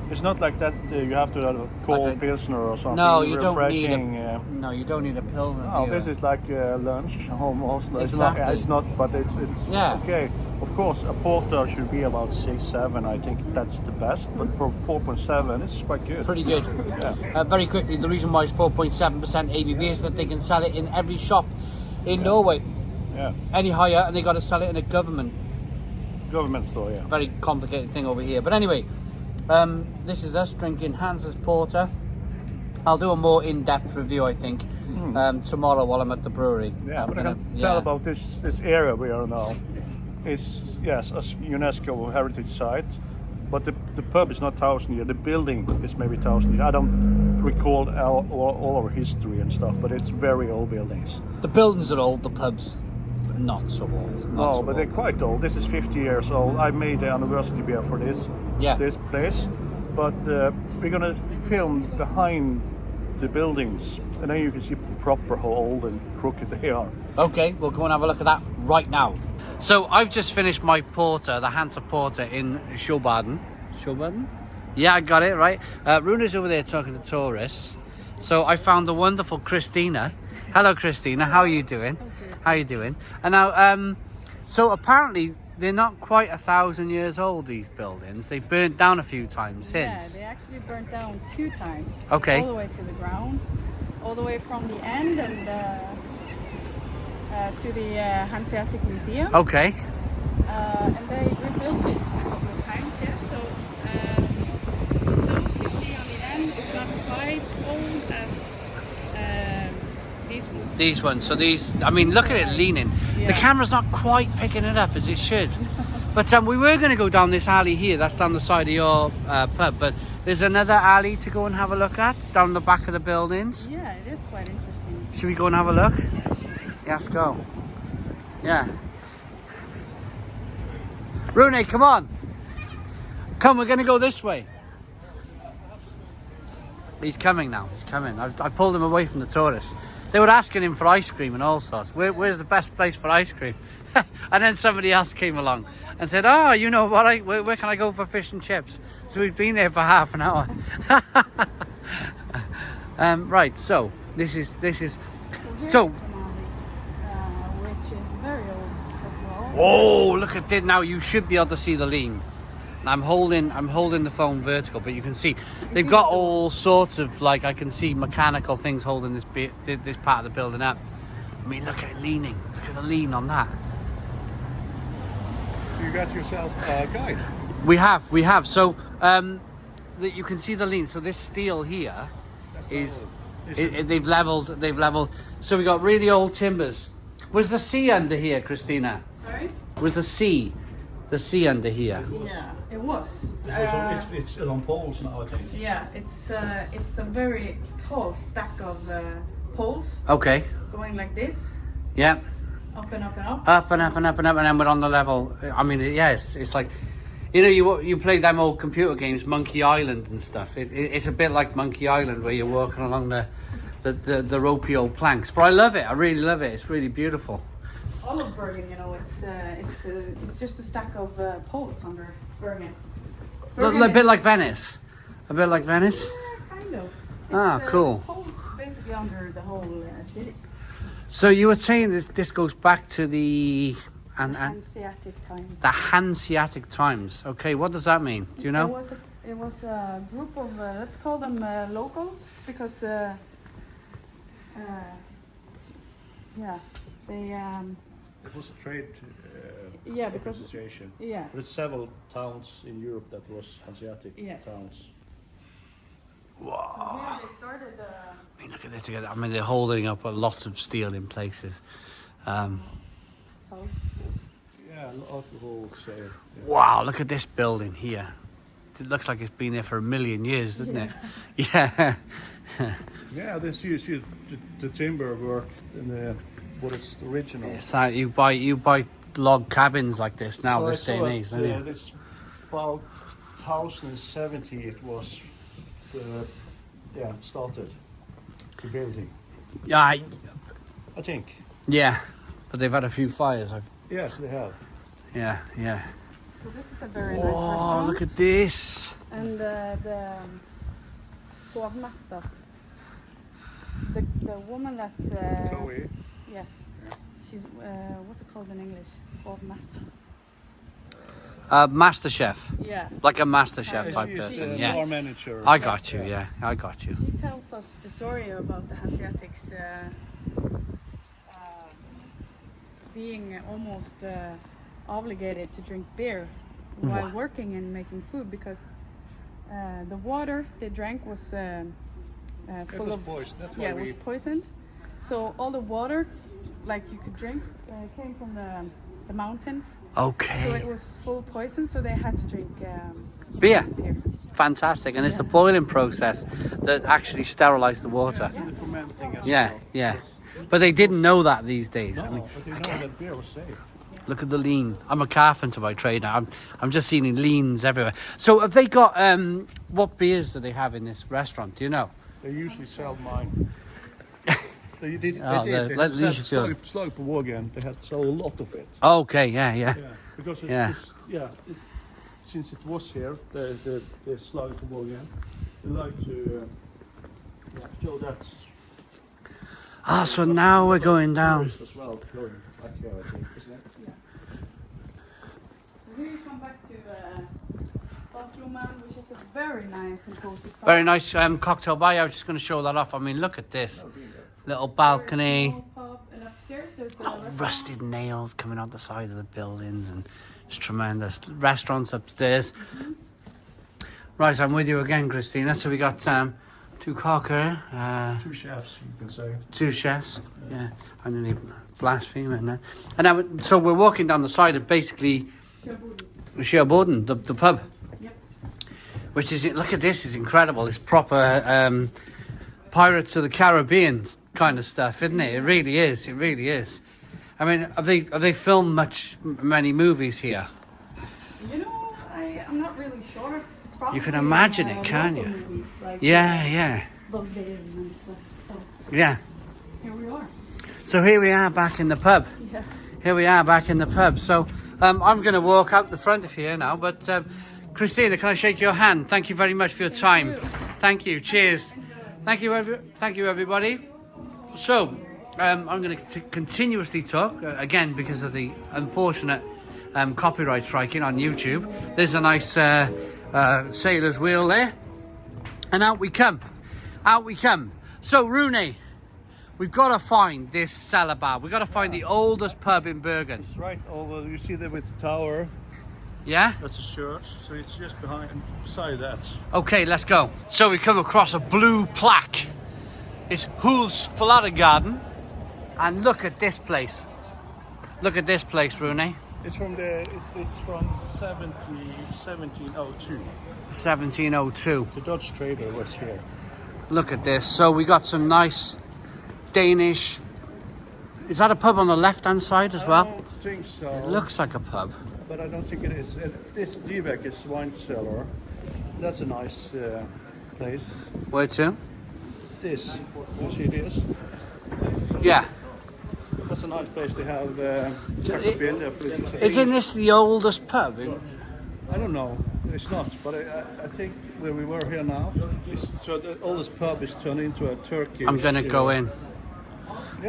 Speaker 6: It's not like that you have to have a cold
Speaker 1: Like a-
Speaker 6: pilsner or something.
Speaker 1: No, you don't need
Speaker 6: refreshing,
Speaker 1: a. No, you don't need a pill.
Speaker 6: Oh, this is like lunch almost.
Speaker 1: Exactly.
Speaker 6: It's not, but it's
Speaker 1: Yeah.
Speaker 6: okay. Of course, a porter should be about 6-7. I think that's the best. But for 4.7, it's quite good.
Speaker 1: Pretty good.
Speaker 6: Yeah.
Speaker 1: Very quickly, the reason why it's 4.7% ABV is that they can sell it in every shop in Norway.
Speaker 6: Yeah.
Speaker 1: Any higher, and they got to sell it in a government.
Speaker 6: Government store. Yeah.
Speaker 1: Very complicated thing over here. But anyway, this is us drinking Hansa's Porter. I'll do a more in-depth review, I think, tomorrow while I'm at the brewery.
Speaker 6: Yeah,
Speaker 1: I'm
Speaker 6: but I
Speaker 1: gonna-
Speaker 6: can tell about this area we are now. It's yes, a UNESCO heritage site, but the pub is not 1,000 years. The building is maybe 1,000 years. I don't recall all our history and stuff, but it's very old buildings.
Speaker 1: The buildings are old, the pubs not so old.
Speaker 6: No, but they're quite old. This is 50 years old. I made the anniversary beer for this
Speaker 1: Yeah.
Speaker 6: place, but we're gonna film behind the buildings, and then you can see proper how old and crooked they are.
Speaker 1: Okay, we'll go and have a look at that right now. So I've just finished my porter, the Hansa Porter in SjoBoden. SjoBoden? Yeah, I got it, right. Runa's over there talking to tourists. So I found the wonderful Christina. Hello, Christina. How are you doing?
Speaker 7: Okay.
Speaker 1: How are you doing? And now, so apparently they're not quite 1,000 years old, these buildings. They burnt down a few times since.
Speaker 7: Yeah, they actually burnt down 2 times.
Speaker 1: Okay.
Speaker 7: All the way to the ground, all the way from the end and to the Hanseatic Museum.
Speaker 1: Okay.
Speaker 7: And they rebuilt it a couple of times, yes. So those you see on the end is not quite old as these ones.
Speaker 1: These ones. So these, I mean, look at it leaning. The
Speaker 7: Yeah.
Speaker 1: camera's not quite picking it up as it should. But we were going to go down this alley here. That's down the side of your pub. But there's another alley to go and have a look at down the back of the buildings.
Speaker 7: Yeah, it is quite interesting.
Speaker 1: Should we go and have a look? Yeah, let's go. Yeah. Rune, come on. Come, we're going to go this way. He's coming now. He's coming. I pulled him away from the tourists. They were asking him for ice cream and all sorts. Where's the best place for ice cream? And then somebody else came along and said, "Oh, you know what? Where can I go for fish and chips?" So we've been there for half an hour. Right. So this is. So.
Speaker 7: Which is very old as well.
Speaker 1: Oh, look at it now. You should be able to see the lean. And I'm holding the phone vertical, but you can see they've got all sorts of, like, I can see mechanical things holding this part of the building up. I mean, look at it leaning. Look at the lean on that.
Speaker 6: You got yourself a guide.
Speaker 1: We have. So that you can see the lean. So this steel here is they've leveled. So we got really old timbers. Was the sea under here, Christina?
Speaker 7: Sorry?
Speaker 1: Was the sea under here?
Speaker 7: Yeah, it was.
Speaker 6: It's still on poles now, I think.
Speaker 7: Yeah, it's a very tall stack of poles
Speaker 1: Okay.
Speaker 7: going like this,
Speaker 1: Yeah.
Speaker 7: up and up and up.
Speaker 1: Up and up and up and up, and then we're on the level. I mean, yes, it's like, you know, you play them old computer games, Monkey Island and stuff. It's a bit like Monkey Island where you're walking along the ropey old planks. But I love it. I really love it. It's really beautiful.
Speaker 7: All of Bergen, you know, it's just a stack of poles under Bergen.
Speaker 1: A bit like Venice. A bit like Venice.
Speaker 7: Yeah, kind of.
Speaker 1: Ah, cool.
Speaker 7: Poles basically under the whole city.
Speaker 1: So you were saying this goes back to the
Speaker 7: Hanseatic times.
Speaker 1: the Hanseatic times. Okay, what does that mean? Do you know?
Speaker 7: It was a group of let's call them locals because yeah, they
Speaker 6: It was a trade
Speaker 7: yeah, because
Speaker 6: association.
Speaker 7: yeah.
Speaker 6: There's several towns in Europe that was Hanseatic
Speaker 7: Yes.
Speaker 6: towns.
Speaker 1: Wow.
Speaker 7: Yeah, they started.
Speaker 1: I mean, look at this together. I mean, they're holding up a lot of steel in places.
Speaker 7: So
Speaker 6: Yeah, alcohol sale.
Speaker 1: Wow, look at this building here. It looks like it's been there for 1,000,000 years, doesn't it? Yeah.
Speaker 6: Yeah, this is the timber work and what is original.
Speaker 1: It's like you buy log cabins like this now,
Speaker 6: So
Speaker 1: this day and age, don't you?
Speaker 6: This about 1070 it was started the building.
Speaker 1: Yeah,
Speaker 6: I think.
Speaker 1: yeah, but they've had a few fires.
Speaker 6: Yes, they have.
Speaker 1: Yeah.
Speaker 7: so this is a very nice
Speaker 1: Oh,
Speaker 7: restaurant.
Speaker 1: look at this.
Speaker 7: And the hovmaster, the woman that's
Speaker 6: Chloe.
Speaker 7: yes, she's what's it called in English? Hovmaster.
Speaker 1: Master chef,
Speaker 7: Yeah.
Speaker 1: like a master chef type
Speaker 6: She's
Speaker 1: person.
Speaker 6: the
Speaker 1: Yeah,
Speaker 6: bar manager.
Speaker 1: I got you. Yeah, I got you.
Speaker 7: He tells us the story about the Hanseatics being almost obligated to drink beer while working and making food because the water they drank was
Speaker 6: It
Speaker 7: full
Speaker 6: was
Speaker 7: of
Speaker 6: poison. That's why
Speaker 7: yeah, it was poisoned. So all the water, like you could drink, came from the mountains. So
Speaker 1: Okay.
Speaker 7: it was full poison. So they had to drink
Speaker 1: Beer.
Speaker 7: beer.
Speaker 1: Fantastic. And it's the boiling process that actually sterilized the water.
Speaker 6: the fermenting as
Speaker 1: Yeah,
Speaker 6: well.
Speaker 1: yeah. But they didn't know that these days. I
Speaker 6: No,
Speaker 1: mean,
Speaker 6: but they know that beer was safe.
Speaker 1: Look at the lean. I'm a carpenter by trade now. I'm just seeing leans everywhere. So have they got what beers do they have in this restaurant? Do you know?
Speaker 6: They usually sell mine. They did. Slag på vågen. They had sold a lot of it.
Speaker 1: Okay, yeah.
Speaker 6: Yeah, because since it was here, the slag på vågen. They like to show that.
Speaker 1: Ah, so now we're going down.
Speaker 6: As well, going back here, I think, isn't it?
Speaker 7: Here you come back to Lampemannen, which is a very nice and cozy spot.
Speaker 1: Very nice cocktail bar. I was just going to show that off. I mean, look at this. Little balcony.
Speaker 7: Very small pub, and upstairs there's a
Speaker 1: Oh,
Speaker 7: restaurant.
Speaker 1: rusted nails coming out the side of the buildings, and it's tremendous. Restaurants upstairs. Right, I'm with you again, Christina. So we got two cocker,
Speaker 6: 2 chefs, you can say.
Speaker 1: 2 chefs. Yeah, I nearly blaspheme. And now, so we're walking down the side of basically
Speaker 7: Sjøboden.
Speaker 1: Sjøboden, the pub.
Speaker 7: Yep.
Speaker 1: Which is, look at this, it's incredible. It's proper Pirates of the Caribbean kind of stuff, isn't it? It really is. It really is. I mean, have they filmed many movies here?
Speaker 7: You know, I'm not really sure. Probably,
Speaker 1: You can imagine it, can
Speaker 7: local
Speaker 1: you?
Speaker 7: movies, like,
Speaker 1: Yeah.
Speaker 7: Bulgarian and stuff. So
Speaker 1: Yeah.
Speaker 7: here we are.
Speaker 1: So here we are back in the pub.
Speaker 7: Yeah.
Speaker 1: Here we are back in the pub. So I'm going to walk out the front of here now. But Christina, can I shake your hand? Thank you very much for your time.
Speaker 7: you.
Speaker 1: Thank you. Cheers. Thank you, everybody. So I'm going to continuously talk again because of the unfortunate copyright striking on YouTube. There's a nice sailor's wheel there, and out we come. Out we come. So Rooney, we've got to find this Calibar. We've got to find the oldest pub in Bergen.
Speaker 6: It's right over. You see there with the tower.
Speaker 1: Yeah?
Speaker 6: That's a church. So it's just beside that.
Speaker 1: Okay, let's go. So we come across a blue plaque. It's Ølfestival. And look at this place. Look at this place, Rooney.
Speaker 6: It's from 1702.
Speaker 1: 1702.
Speaker 6: The Dutch trader was here.
Speaker 1: Look at this. So we got some nice Danish. Is that a pub on the left-hand side as
Speaker 6: I
Speaker 1: well?
Speaker 6: don't think so.
Speaker 1: It looks like a pub.
Speaker 6: But I don't think it is. This Dyvekes wine cellar. That's a nice place.
Speaker 1: Where to?
Speaker 6: This. You see this?
Speaker 1: Yeah.
Speaker 6: That's a nice place to have. Been there for
Speaker 1: Isn't this the oldest pub?
Speaker 6: I don't know. It's not, but I think where we were here now, so the oldest pub is turned into a Turkish.
Speaker 1: I'm gonna go in.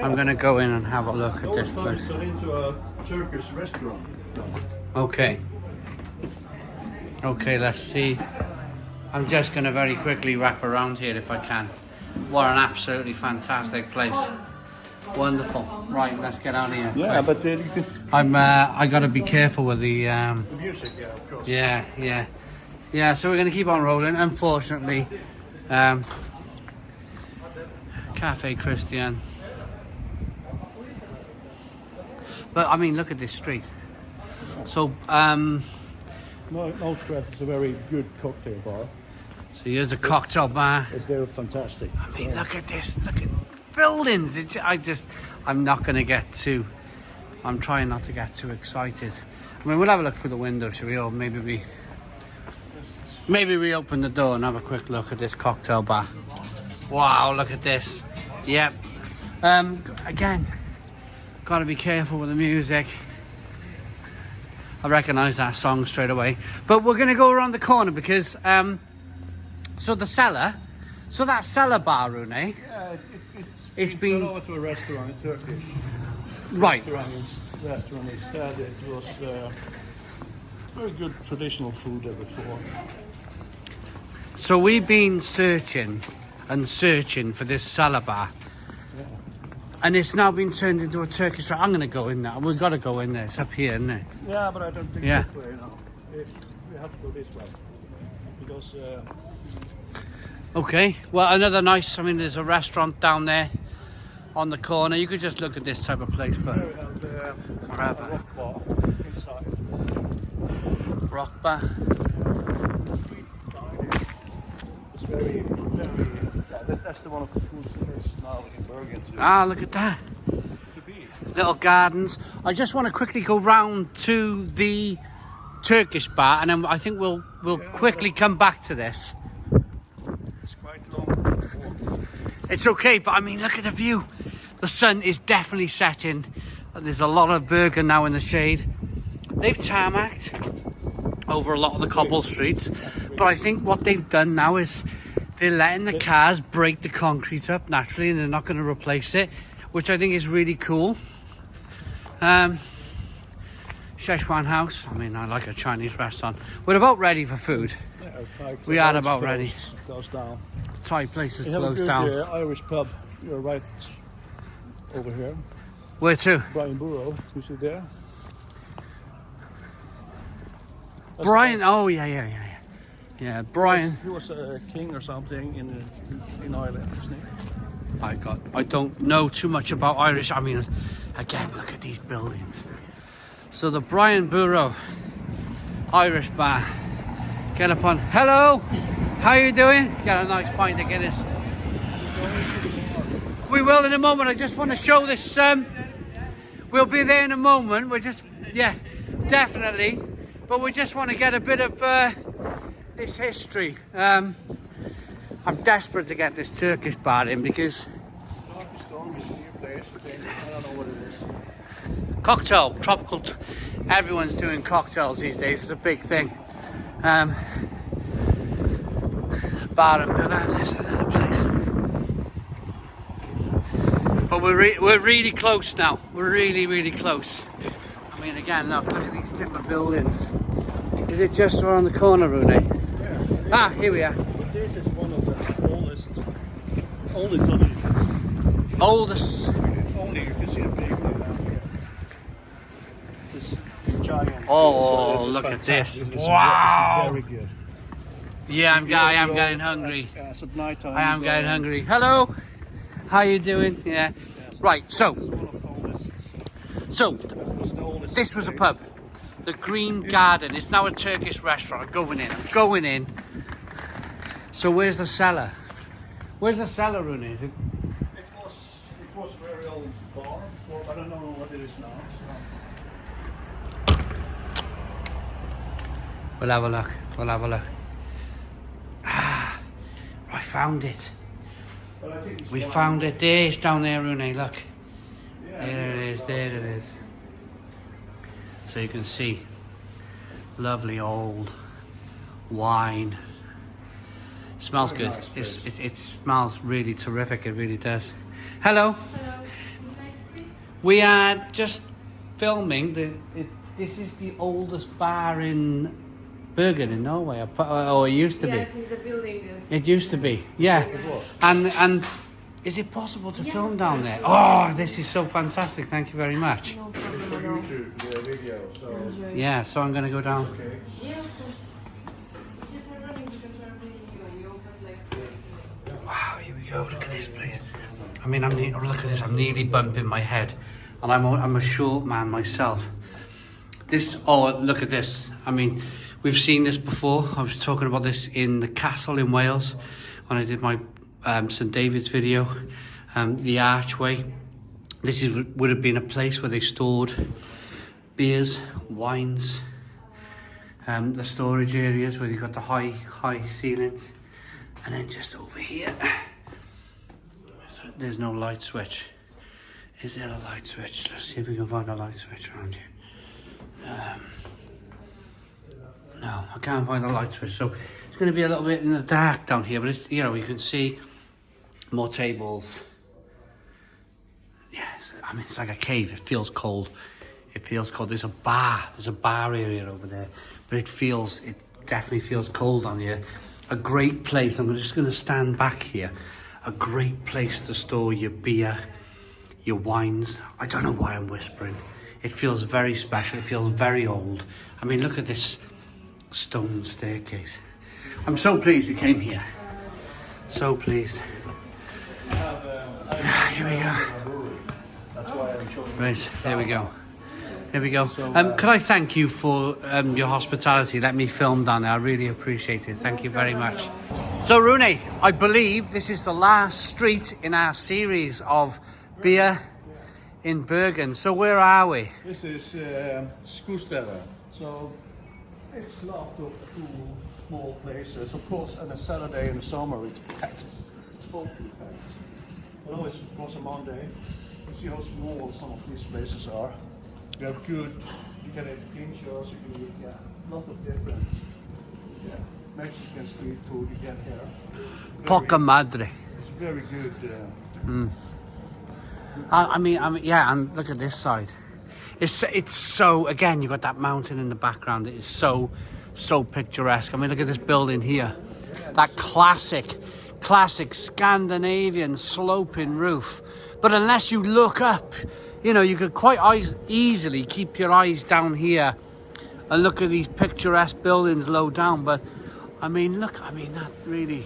Speaker 1: I'm gonna go in and have a look at this
Speaker 6: The oldest pub is
Speaker 1: place.
Speaker 6: turned into a Turkish restaurant.
Speaker 1: Okay. Okay, let's see. I'm just gonna very quickly wrap around here if I can. What an absolutely fantastic place. Wonderful. Right, let's get out of here.
Speaker 6: Yeah,
Speaker 1: Right.
Speaker 6: but you can.
Speaker 1: I gotta be careful with the
Speaker 6: Music, yeah, of course.
Speaker 1: Yeah, so we're going to keep on rolling. Unfortunately, Café Christian. But, I mean, look at this street. So,
Speaker 6: No stress. It's a very good cocktail bar.
Speaker 1: so here's a cocktail bar.
Speaker 6: They're fantastic.
Speaker 1: I mean, look at this. Look at buildings. I'm not going to get too... I'm trying not to get too excited. I mean, we'll have a look through the window, shall we? Or maybe we open the door and have a quick look at this cocktail bar. Wow, look at this. Yep. Again, got to be careful with the music. I recognise that song straight away. But we're going to go around the corner because... so the cellar... So that cellar bar, Rooney...
Speaker 6: Yeah,
Speaker 1: It's been...
Speaker 6: over to a restaurant, a Turkish
Speaker 1: Right.
Speaker 6: restaurant instead. It was very good traditional food there before.
Speaker 1: So we've been searching for this cellar bar. And it's now been turned into a Turkish restaurant. I'm going to go in there. We've got to go in there. It's up here, isn't it?
Speaker 6: Yeah, but I don't think
Speaker 1: Yeah.
Speaker 6: this way now. We have to go this way. Because
Speaker 1: Okay. Well, another nice... I mean, there's a restaurant down there on the corner. You could just look at this type of place for
Speaker 6: we have
Speaker 1: forever.
Speaker 6: rock bar inside.
Speaker 1: Rock bar.
Speaker 6: It's very that's the one of the coolest places now in Bergen to
Speaker 1: Ah, look at that.
Speaker 6: be.
Speaker 1: little gardens. I just want to quickly go round to the Turkish bar, and then I think we'll quickly come back to this.
Speaker 6: It's quite long.
Speaker 1: It's okay, but I mean, look at the view. The sun is definitely setting. There's a lot of Bergen now in the shade. They've tarmacked over a lot of the cobble streets, but I think what they've done now is they're letting the cars break the concrete up naturally, and they're not going to replace it, which I think is really cool. Szechuan house. I mean, I like a Chinese restaurant. We're about ready for food. We are about ready.
Speaker 6: Closed down.
Speaker 1: Thai place is
Speaker 6: We have a
Speaker 1: closed
Speaker 6: good
Speaker 1: down.
Speaker 6: Irish pub. You're right over here.
Speaker 1: Where to?
Speaker 6: Brian Burrow. You see there?
Speaker 1: Brian. Oh yeah. Yeah, Brian.
Speaker 6: He was a king or something in Ireland, isn't he?
Speaker 1: I don't know too much about Irish. I mean, again, look at these buildings. So the Brian Burrow Irish bar. Get up on. Hello, how you doing? Get a nice pint of Guinness. We will in a moment. I just want to show this. We'll be there in a moment. We're just, yeah, definitely. But we just want to get a bit of this history. I'm desperate to get this Turkish bar in because cocktail, tropical. Everyone's doing cocktails these days. It's a big thing. Bar and Billiard is another place. But we're really close now. We're really close. I mean, again, look at these timber buildings. Is it just around the corner, Rune?
Speaker 6: Yeah.
Speaker 1: Ah, here we are.
Speaker 6: This is one of the oldest sausages.
Speaker 1: Oldest.
Speaker 6: Only you can see a big one down here. This giant.
Speaker 1: Oh,
Speaker 6: This is
Speaker 1: look at this.
Speaker 6: fantastic. This is
Speaker 1: Wow.
Speaker 6: Very good.
Speaker 1: Yeah, I am getting hungry.
Speaker 6: Yes, at night time.
Speaker 1: I am getting hungry. Hello. How you doing? Yeah. Right. So this was a pub. The Green Garden. It's now a Turkish restaurant. I'm going in. So where's the cellar? Where's the cellar, Rune? Is it?
Speaker 6: It was a very old bar before, but I don't know what it is now.
Speaker 1: We'll have a look. Ah, I found it.
Speaker 6: But I think it's
Speaker 1: We found it. There, it's down there, Rune. Look. There it is. So you can see. Lovely old wine. Smells good. It smells really terrific. It really does. Hello. We are just filming. This is the oldest bar in Bergen in Norway. Or it used to be.
Speaker 8: I think the building is.
Speaker 1: It used to be. Yeah. And is it possible to film down there? Oh, this is so fantastic. Thank you very much.
Speaker 8: No problem at all. Enjoy.
Speaker 1: Yeah. So I'm gonna go down.
Speaker 8: Yeah, of course. Just we're running because we're really new. We opened like.
Speaker 1: Wow, here we go. Look at this place. I mean, look at this. I'm nearly bumping my head, and I'm a short man myself. Look at this. I mean, we've seen this before. I was talking about this in the castle in Wales when I did my St David's video. The archway. This would have been a place where they stored beers, wines. The storage areas where you've got the high ceilings, and then just over here. There's no light switch. Is there a light switch? Let's see if we can find a light switch around here. No, I can't find a light switch. So it's going to be a little bit in the dark down here, but it's, you can see more tables. Yes, I mean, it's like a cave. It feels cold. There's a bar area over there, but it definitely feels cold on here. A great place. I'm just going to stand back here. A great place to store your beer, your wines. I don't know why I'm whispering. It feels very special. It feels very old. I mean, look at this stone staircase. I'm so pleased we came here. So pleased. Here we go. Right, there we go. Here we go. Could I thank you for your hospitality? Let me film down there. I really appreciate it. Thank you very much. So, Rune, I believe this is the last street in our series of beer in Bergen. So where are we?
Speaker 6: This is Muskedunder. So it's lots of cool small places. Of course, on a Saturday in the summer it's packed. It's totally packed. But always was a Monday. You see how small some of these places are. You have good. You can have VinkJellers. You can eat a lot of different Mexican street food you get here.
Speaker 1: Poca madre.
Speaker 6: It's very good.
Speaker 1: I mean, yeah, and look at this side. It's so, again, you got that mountain in the background. It is so picturesque. I mean, look at this building here. That classic Scandinavian sloping roof. But unless you look up, you know, you could quite easily keep your eyes down here and look at these picturesque buildings low down. But, I mean, look, I mean, that really...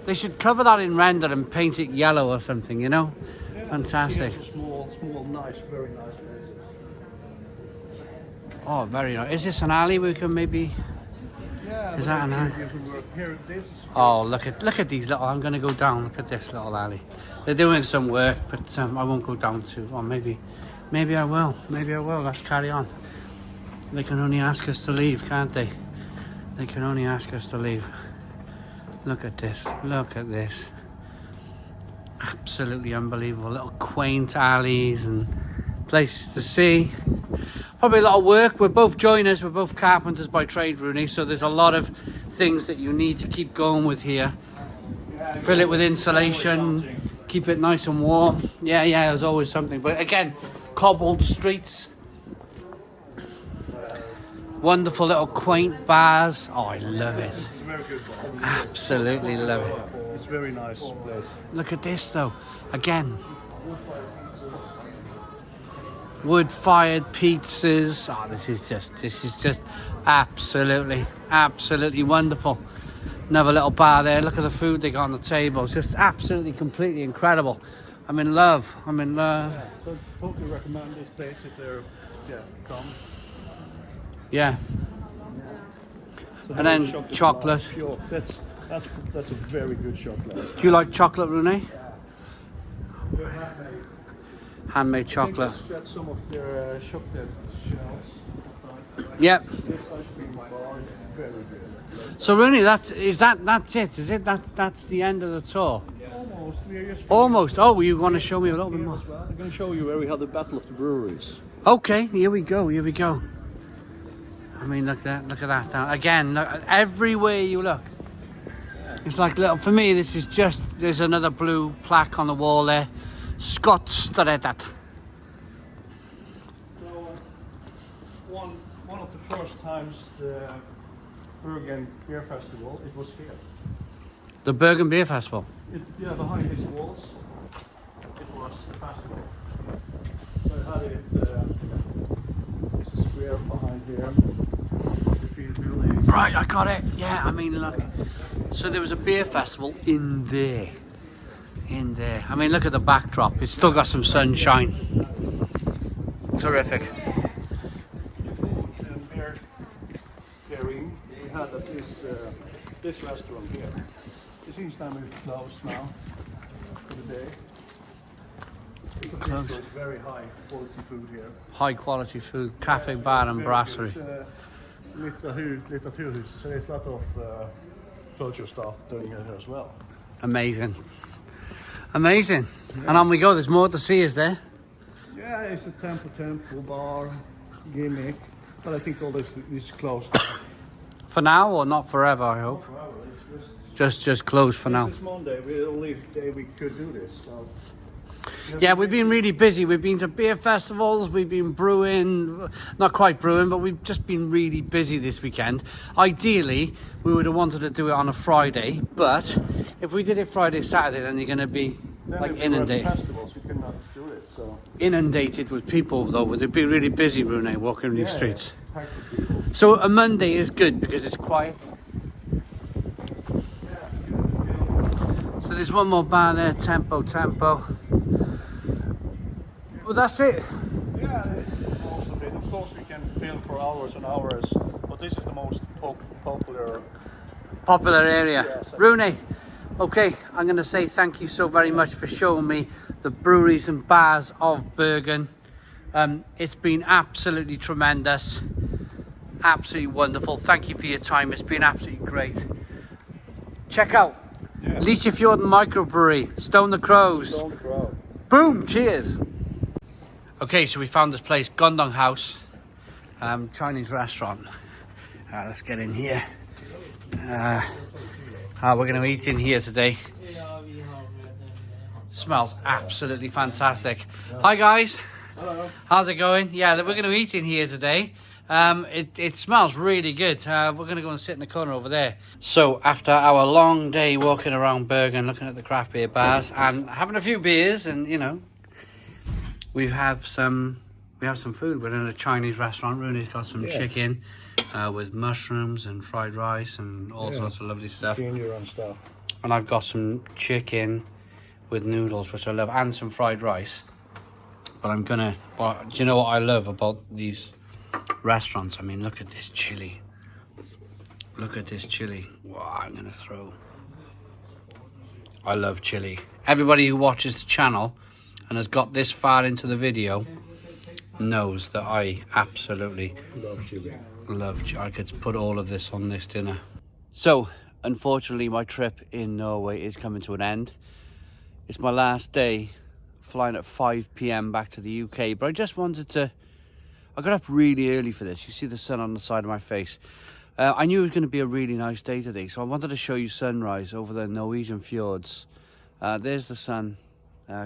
Speaker 1: They should cover that in render and paint it yellow or something, you know?
Speaker 6: Yeah,
Speaker 1: Fantastic.
Speaker 6: Small, nice, very nice places.
Speaker 1: Oh, very nice. Is this an alley we can maybe...
Speaker 6: Yeah,
Speaker 1: Is that an alley?
Speaker 6: Here, this is
Speaker 1: Oh, look at these little... I'm going to go down. Look at this little alley. They're doing some work, but I won't go down to... Or maybe I will. Maybe I will. Let's carry on. They can only ask us to leave, can't they? They can only ask us to leave. Look at this. Look at this. Absolutely unbelievable. Little quaint alleys and places to see. Probably a lot of work. We're both joiners. We're both carpenters by trade, Rooney. So there's a lot of things that you need to keep going with here. Fill it with insulation. Keep it nice and warm. Yeah, there's always something. But again, cobbled streets. Wonderful little quaint bars. Oh, I love it.
Speaker 6: it's a very good bar.
Speaker 1: Absolutely love it.
Speaker 6: It's a very nice place.
Speaker 1: Look at this though. Again. Wood-fired pizzas. Oh, this is just absolutely wonderful. Another little bar there. Look at the food they got on the table. It's just absolutely, completely incredible. I'm in love.
Speaker 6: So totally recommend this place if they're come.
Speaker 1: Yeah.
Speaker 6: So
Speaker 1: And then
Speaker 6: chocolate.
Speaker 1: chocolate.
Speaker 6: Pure. That's a very good chocolate.
Speaker 1: Do you like chocolate, Rooney? Handmade chocolate.
Speaker 6: That's some of their chocolate shells.
Speaker 1: Yep.
Speaker 6: This ice cream bar is very good.
Speaker 1: So Rooney, that's it? Is it? That's the end of the tour?
Speaker 6: Almost. We're just
Speaker 1: Almost. Oh, you want to show me a little bit more?
Speaker 6: as well. I'm going to show you where we had the Battle of the Breweries.
Speaker 1: Okay, here we go. I mean, look at that. Down. Again, look, everywhere you look. It's like little, for me, this is just, there's another blue plaque on the wall there. Skottstredet.
Speaker 6: So, one of the first times the Bergen Beer Festival, it was here.
Speaker 1: The Bergen Beer Festival.
Speaker 6: Behind these walls, it was the festival. So I had it, it's a square behind here. The field building.
Speaker 1: Right, I got it. Yeah, I mean, look. So there was a beer festival in there. I mean, look at the backdrop. It's still got some sunshine. Terrific.
Speaker 6: Beer carrying, we had at this restaurant here. It seems time we've closed now for the day.
Speaker 1: Closed.
Speaker 6: It's very high quality food here.
Speaker 1: High quality food. Café, bar and brasserie.
Speaker 6: Litteraturhus, so there's a lot of culture stuff doing it here as well.
Speaker 1: Amazing. And on we go. There's more to see, is there?
Speaker 6: Yeah, it's a temple bar, gimmick, but I think all this is closed.
Speaker 1: For now or not forever, I hope. Just closed for now.
Speaker 6: This is Monday, we're the only day we could do this. So.
Speaker 1: Yeah, we've been really busy. We've been to beer festivals, we've been brewing, not quite brewing, but we've just been really busy this weekend. Ideally, we would have wanted to do it on a Friday, but if we did it Friday, Saturday, then you're going to be like inundated.
Speaker 6: Festivals, we cannot do it, so.
Speaker 1: Inundated with people, though. Would it be really busy, Rune, walking these streets? So a Monday is good because it's quiet. So there's one more bar there, Tempo. Well, that's it.
Speaker 6: Yeah, it's most of it. Of course, we can film for hours and hours, but this is the most popular
Speaker 1: area.
Speaker 6: Yes,
Speaker 1: Rooney, okay, I'm going to say thank you so very much for showing me the breweries and bars of Bergen. It's been absolutely tremendous, absolutely wonderful. Thank you for your time. It's been absolutely great. Check out Liah F microbrewery, Stone the Crows. Boom, cheers. Okay, so we found this place, Gondong House, Chinese restaurant. Let's get in here. We're going to eat in here today. Smells absolutely fantastic. Hi guys.
Speaker 2: Hello.
Speaker 1: How's it going? Yeah, we're going to eat in here today. It smells really good. We're going to go and sit in the corner over there. So after our long day walking around Bergen, looking at the craft beer bars and having a few beers, and you know, we have some food. We're in a Chinese restaurant. Rooney's got some chicken with mushrooms and fried rice and all sorts of lovely stuff.
Speaker 6: Junior and stuff.
Speaker 1: And I've got some chicken with noodles, which I love, and some fried rice. But do you know what I love about these restaurants? I mean, look at this chili. Look at this chili. Wow, I'm gonna throw. I love chili. Everybody who watches the channel and has got this far into the video knows that I absolutely
Speaker 6: Love chili.
Speaker 1: I could put all of this on this dinner. So, unfortunately, my trip in Norway is coming to an end. It's my last day, flying at 5 p.m. back to the UK, but I just wanted to... I got up really early for this. You see the sun on the side of my face. I knew it was going to be a really nice day today, so I wanted to show you sunrise over the Norwegian fjords. There's the sun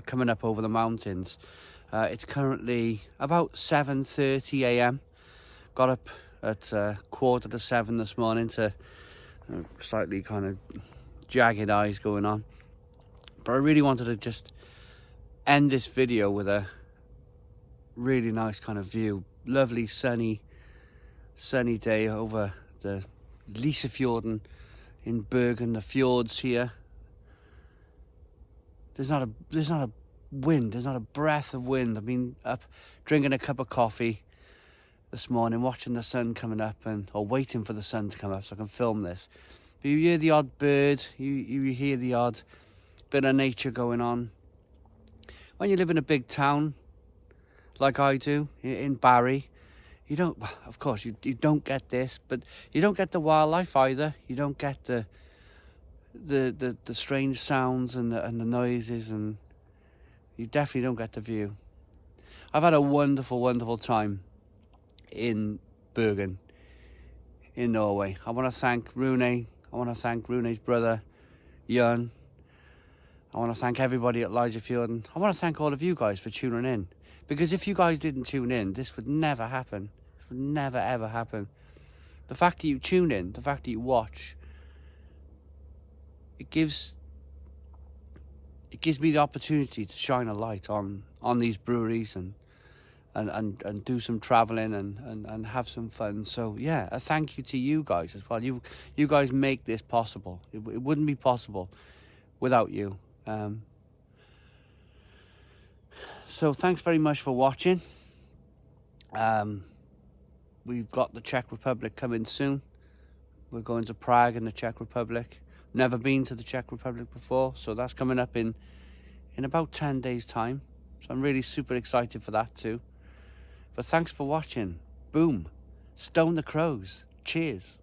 Speaker 1: coming up over the mountains. It's currently about 7:30 a.m. Got up at 6:45 this morning to slightly kind of jagged eyes going on. But I really wanted to just end this video with a really nice kind of view. Lovely sunny day over the Liah in Bergen, the fjords here. There's not a wind, there's not a breath of wind. I've been up drinking a cup of coffee this morning, watching the sun coming up, or waiting for the sun to come up so I can film this. But you hear the odd bird, you hear the odd bit of nature going on. When you live in a big town, like I do, in Barry, you don't, of course, you don't get this, but you don't get the wildlife either. You don't get the strange sounds and the noises, and you definitely don't get the view. I've had a wonderful, wonderful time in Bergen, in Norway. I want to thank Rune. I want to thank Rune's brother, Jan. I want to thank everybody at Liah F. I want to thank all of you guys for tuning in. Because if you guys didn't tune in, this would never happen. This would never, ever happen. The fact that you tune in, the fact that you watch, it gives me the opportunity to shine a light on these breweries and do some travelling and have some fun. So yeah, a thank you to you guys as well. You guys make this possible. It wouldn't be possible without you. So thanks very much for watching. We've got the Czech Republic coming soon. We're going to Prague in the Czech Republic. Never been to the Czech Republic before, so that's coming up in about 10 days time. So I'm really super excited for that too. But thanks for watching. Boom. Stone the Crows. Cheers.